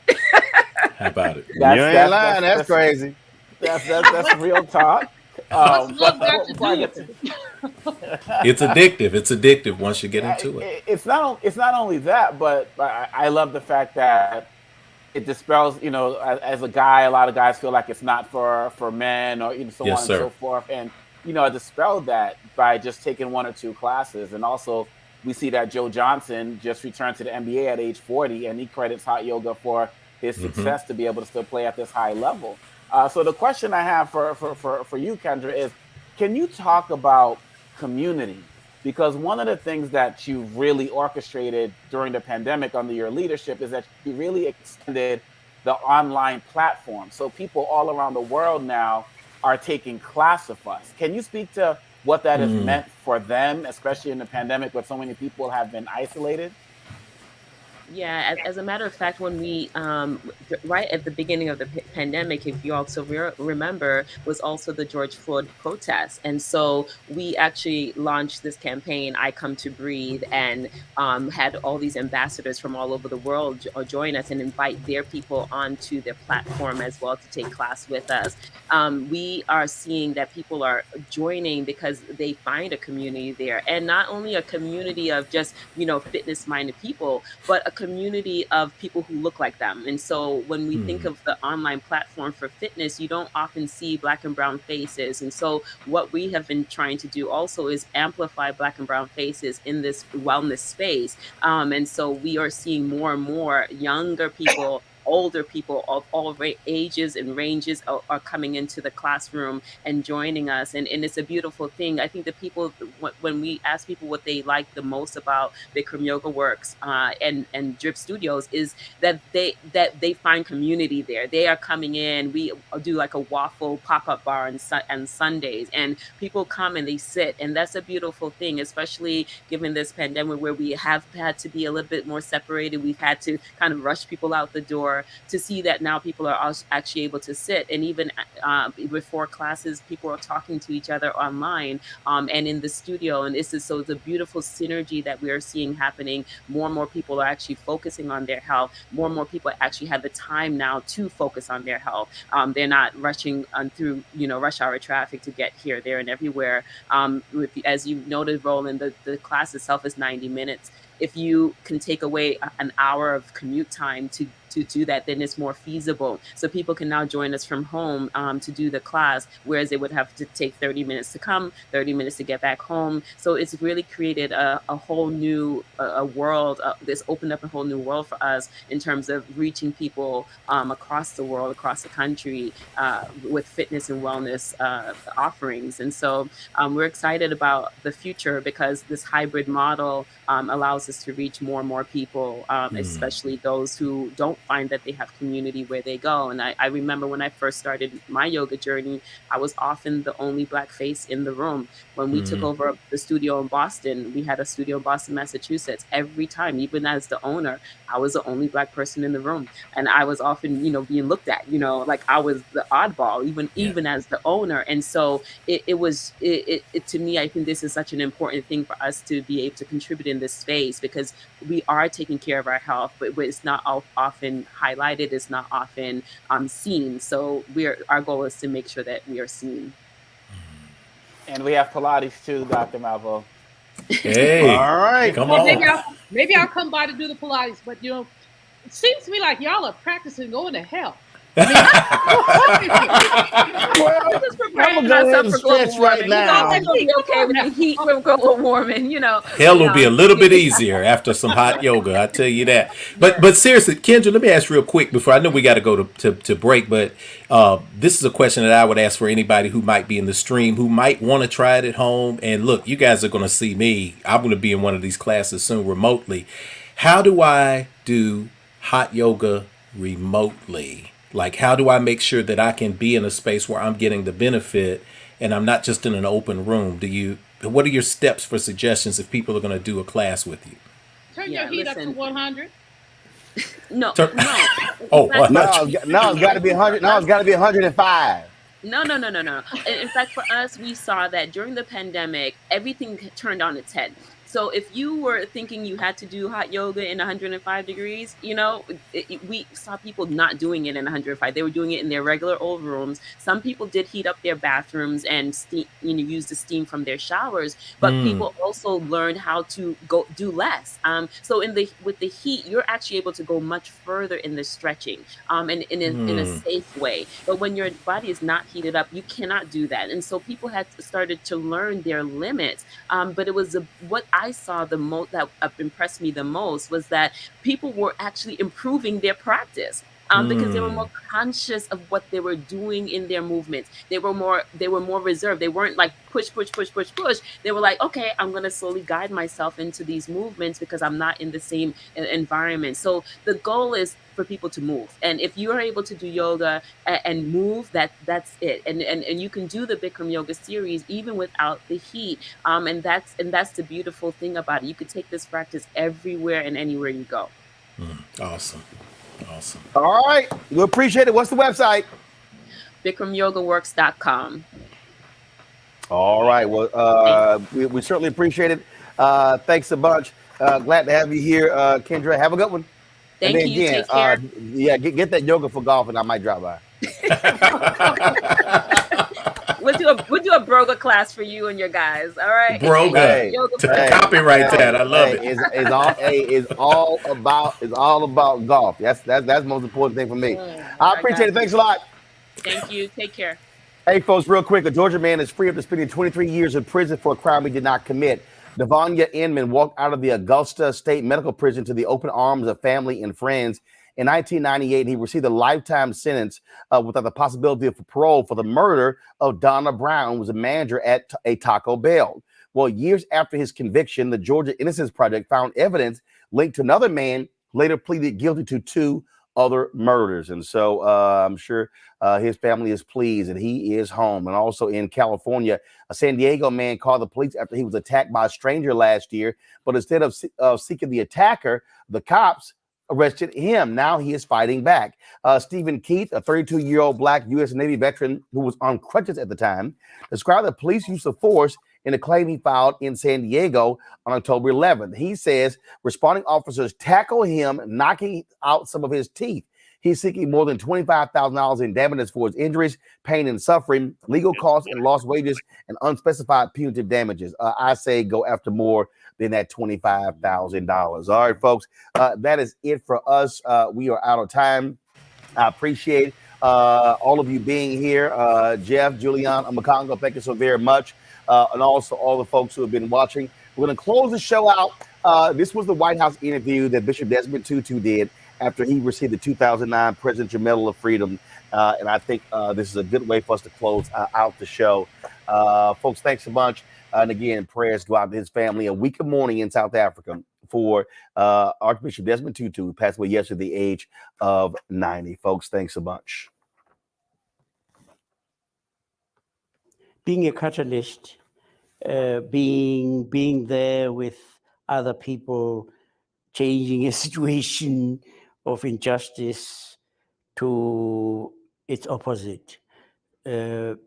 How about it? You ain't lying. That's crazy. That's real talk. It's addictive. It's addictive once you get into it. It's not only that, but I love the fact that it dispels, as a guy, a lot of guys feel like it's not for men or so on and so forth. And, I dispelled that by just taking 1 or 2 classes. And also we see that Joe Johnson just returned to the NBA at age 40, and he credits hot yoga for his success to be able to still play at this high level. So the question I have for you, Kendra, is can you talk about community? Because one of the things that you really orchestrated during the pandemic under your leadership is that you really extended the online platform. So people all around the world now are taking Classifus. Can you speak to what that has meant for them, especially in the pandemic where so many people have been isolated? Yeah, as a matter of fact, when we, right at the beginning of the pandemic, if you also remember, was also the George Floyd protests. And so we actually launched this campaign, I Come to Breathe, and had all these ambassadors from all over the world join us and invite their people onto their platform as well to take class with us. We are seeing that people are joining because they find a community there, and not only a community of just, fitness-minded people, but a community of people who look like them. And so when we think of the online platform for fitness, you don't often see Black and brown faces. And so what we have been trying to do also is amplify Black and brown faces in this wellness space. And so we are seeing more and more younger people, older people of all ages and ranges are coming into the classroom and joining us. And it's a beautiful thing. I think the people, when we ask people what they like the most about Bikram Yoga Works and Drip Studios, is that they find community there. They are coming in. We do like a waffle pop-up bar on Sundays, and people come and they sit. And that's a beautiful thing, especially given this pandemic where we have had to be a little bit more separated. We've had to kind of rush people out the door. before, to see that now people are actually able to sit, and even before classes, people are talking to each other online and in the studio. And it's a beautiful synergy that we are seeing happening. More and more people are actually focusing on their health. More and more people actually have the time now to focus on their health. They're not rushing through rush hour traffic to get here, there, and everywhere. As you noted, Roland, the class itself is 90 minutes. If you can take away an hour of commute time to do that, then it's more feasible. So people can now join us from home to do the class, whereas they would have to take 30 minutes to come, 30 minutes to get back home. So it's really created a whole new world. This opened up a whole new world for us in terms of reaching people across the world, across the country, with fitness and wellness offerings. And so we're excited about the future, because this hybrid model allows us to reach more and more people, especially those who don't find that they have community where they go. And I remember when I first started my yoga journey, I was often the only Black face in the room. When we took over the studio in Boston, we had a studio in Boston, Massachusetts. Every time, even as the owner, I was the only Black person in the room. And I was often, being looked at, like I was the oddball, even as the owner. And so it was to me, I think this is such an important thing for us to be able to contribute in this space, because we are taking care of our health, but it's not often highlighted, it's not often seen. So our goal is to make sure that we are seen. And we have Pilates too, Dr. Malvo. Hey, all right, come on. Maybe I'll come by to do the Pilates, but it seems to me like y'all are practicing going to hell. Well, just preparing myself for global warming. now. I'm gonna be okay with the heat from global warming. Hell will be a little bit easier after some hot yoga, I tell you that. But seriously, Kendra, let me ask real quick before, I know we got to go to break, but this is a question that I would ask for anybody who might be in the stream, who might want to try it at home. And look, you guys are going to see me. I'm going to be in one of these classes soon remotely. How do I do hot yoga remotely? Like, how do I make sure that I can be in a space where I'm getting the benefit and I'm not just in an open room? What are your steps for suggestions if people are going to do a class with you? Turn your heat up to 100. No. Oh, no, it's got to be 100. No, it's got to be 105. No. In fact, for us, we saw that during the pandemic, everything turned on its head. So if you were thinking you had to do hot yoga in 105 degrees, we saw people not doing it in 105. They were doing it in their regular old rooms. Some people did heat up their bathrooms and steam, use the steam from their showers. But people also learned how to go do less. So with the heat, you're actually able to go much further in the stretching, and in a safe way. But when your body is not heated up, you cannot do that. And so people had started to learn their limits. But it was what I saw the most that impressed me the most was that people were actually improving their practice. Because they were more conscious of what they were doing in their movements. They were more reserved. They weren't like push. They were like, okay, I'm going to slowly guide myself into these movements because I'm not in the same environment. So the goal is for people to move. And if you are able to do yoga and move, that's it. And you can do the Bikram yoga series even without the heat. And that's the beautiful thing about it. You could take this practice everywhere and anywhere you go. Awesome. All right. We appreciate it. What's the website? BikramYogaWorks.com. All right. Well, we certainly appreciate it. Thanks a bunch. Glad to have you here, Kendra. Have a good one. Thank you. Again, Take care. Get that yoga for golf, and I might drop by. We'll do a broga class for you and your guys. All right. Broga. Copyright that. I love it. It's all about golf. That's the most important thing for me. I appreciate it. Thanks a lot. Thank you. Take care. Hey, folks, real quick. A Georgia man is free after spending 23 years in prison for a crime he did not commit. Devanya Inman walked out of the Augusta State Medical Prison to the open arms of family and friends. In 1998, he received a lifetime sentence without the possibility of parole for the murder of Donna Brown, who was a manager at a Taco Bell. Well, years after his conviction, the Georgia Innocence Project found evidence linked to another man, later pleaded guilty to 2 other murders. And so I'm sure his family is pleased and he is home. And also in California, a San Diego man called the police after he was attacked by a stranger last year. But instead of seeking the attacker, the cops arrested him. Now he is fighting back. Stephen Keith, a 32-year-old Black U.S. Navy veteran who was on crutches at the time, described the police use of force in a claim he filed in San Diego on October 11th. He says responding officers tackle him, knocking out some of his teeth. He's seeking more than $25,000 in damages for his injuries, pain and suffering, legal costs and lost wages, and unspecified punitive damages. I say go after more than that $25,000. All right, folks, that is it for us. We are out of time. I appreciate all of you being here. Jeff, Julian, Makongo, thank you so very much. And also all the folks who have been watching. We're going to close the show out. This was the White House interview that Bishop Desmond Tutu did after he received the 2009 Presidential Medal of Freedom. And I think this is a good way for us to close out the show. Folks, thanks so much. And again, prayers go out to his family. A week of mourning in South Africa for Archbishop Desmond Tutu, who passed away yesterday at the age of 90. Folks, thanks so much. Being a catalyst, being there with other people, changing a situation of injustice to its opposite,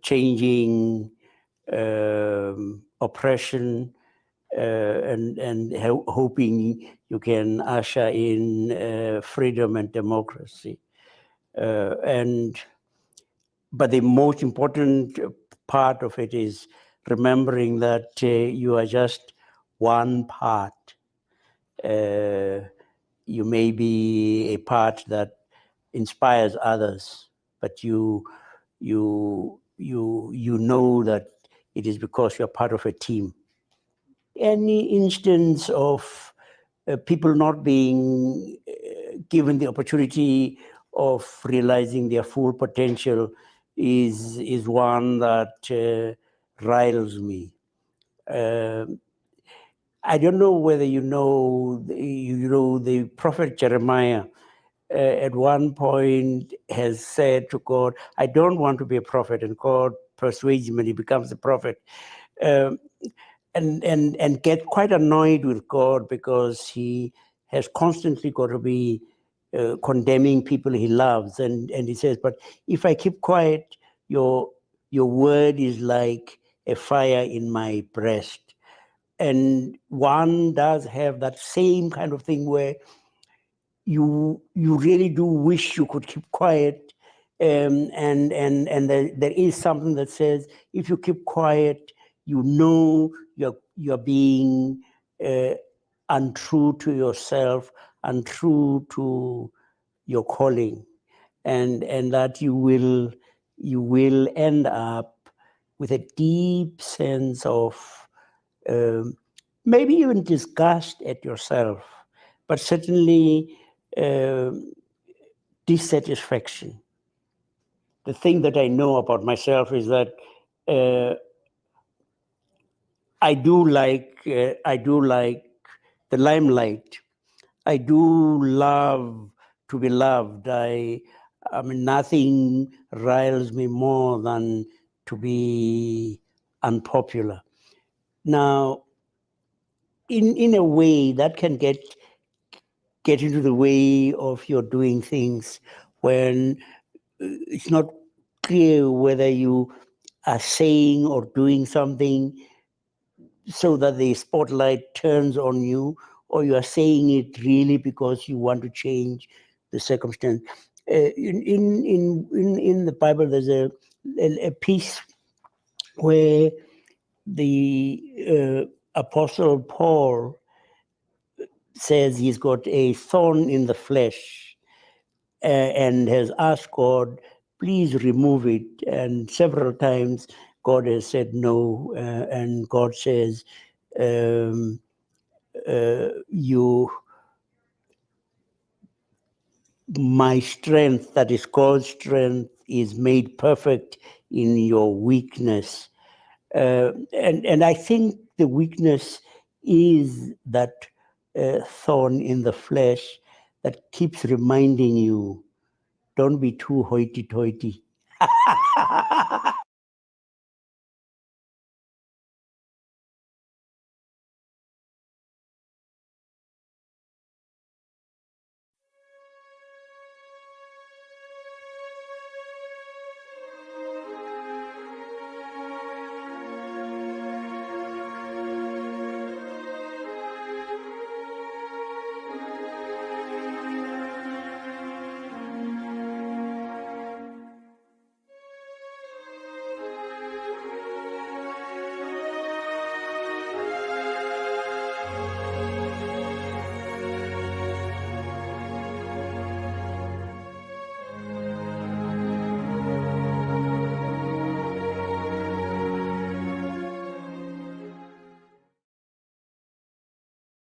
changing oppression, and hoping you can usher in freedom and democracy. But the most important part of it is remembering that you are just one part. You may be a part that inspires others, but you know that it is because you're part of a team. Any instance of people not being given the opportunity of realizing their full potential is one that riles me. I don't know whether you know the prophet Jeremiah at one point has said to God, I don't want to be a prophet, and God persuades him and he becomes a prophet. And get quite annoyed with God because he has constantly got to be condemning people he loves. And he says, but if I keep quiet, your word is like a fire in my breast. And one does have that same kind of thing where you really do wish you could keep quiet. And there is something that says, if you keep quiet, you know you're being untrue to yourself, untrue to your calling, and that you will end up with a deep sense of maybe even disgust at yourself, but certainly dissatisfaction. The thing that I know about myself is that I do like the limelight. I do love to be loved. I mean, nothing riles me more than to be unpopular. Now, in a way, that can get into the way of your doing things when it's not clear whether you are saying or doing something so that the spotlight turns on you, or you are saying it really because you want to change the circumstance. In the Bible, there's a piece where the Apostle Paul says he's got a thorn in the flesh and has asked God, please remove it. And several times God has said no, and God says, my strength, that is God's strength, is made perfect in your weakness. And I think the weakness is that thorn in the flesh that keeps reminding you, don't be too hoity-toity.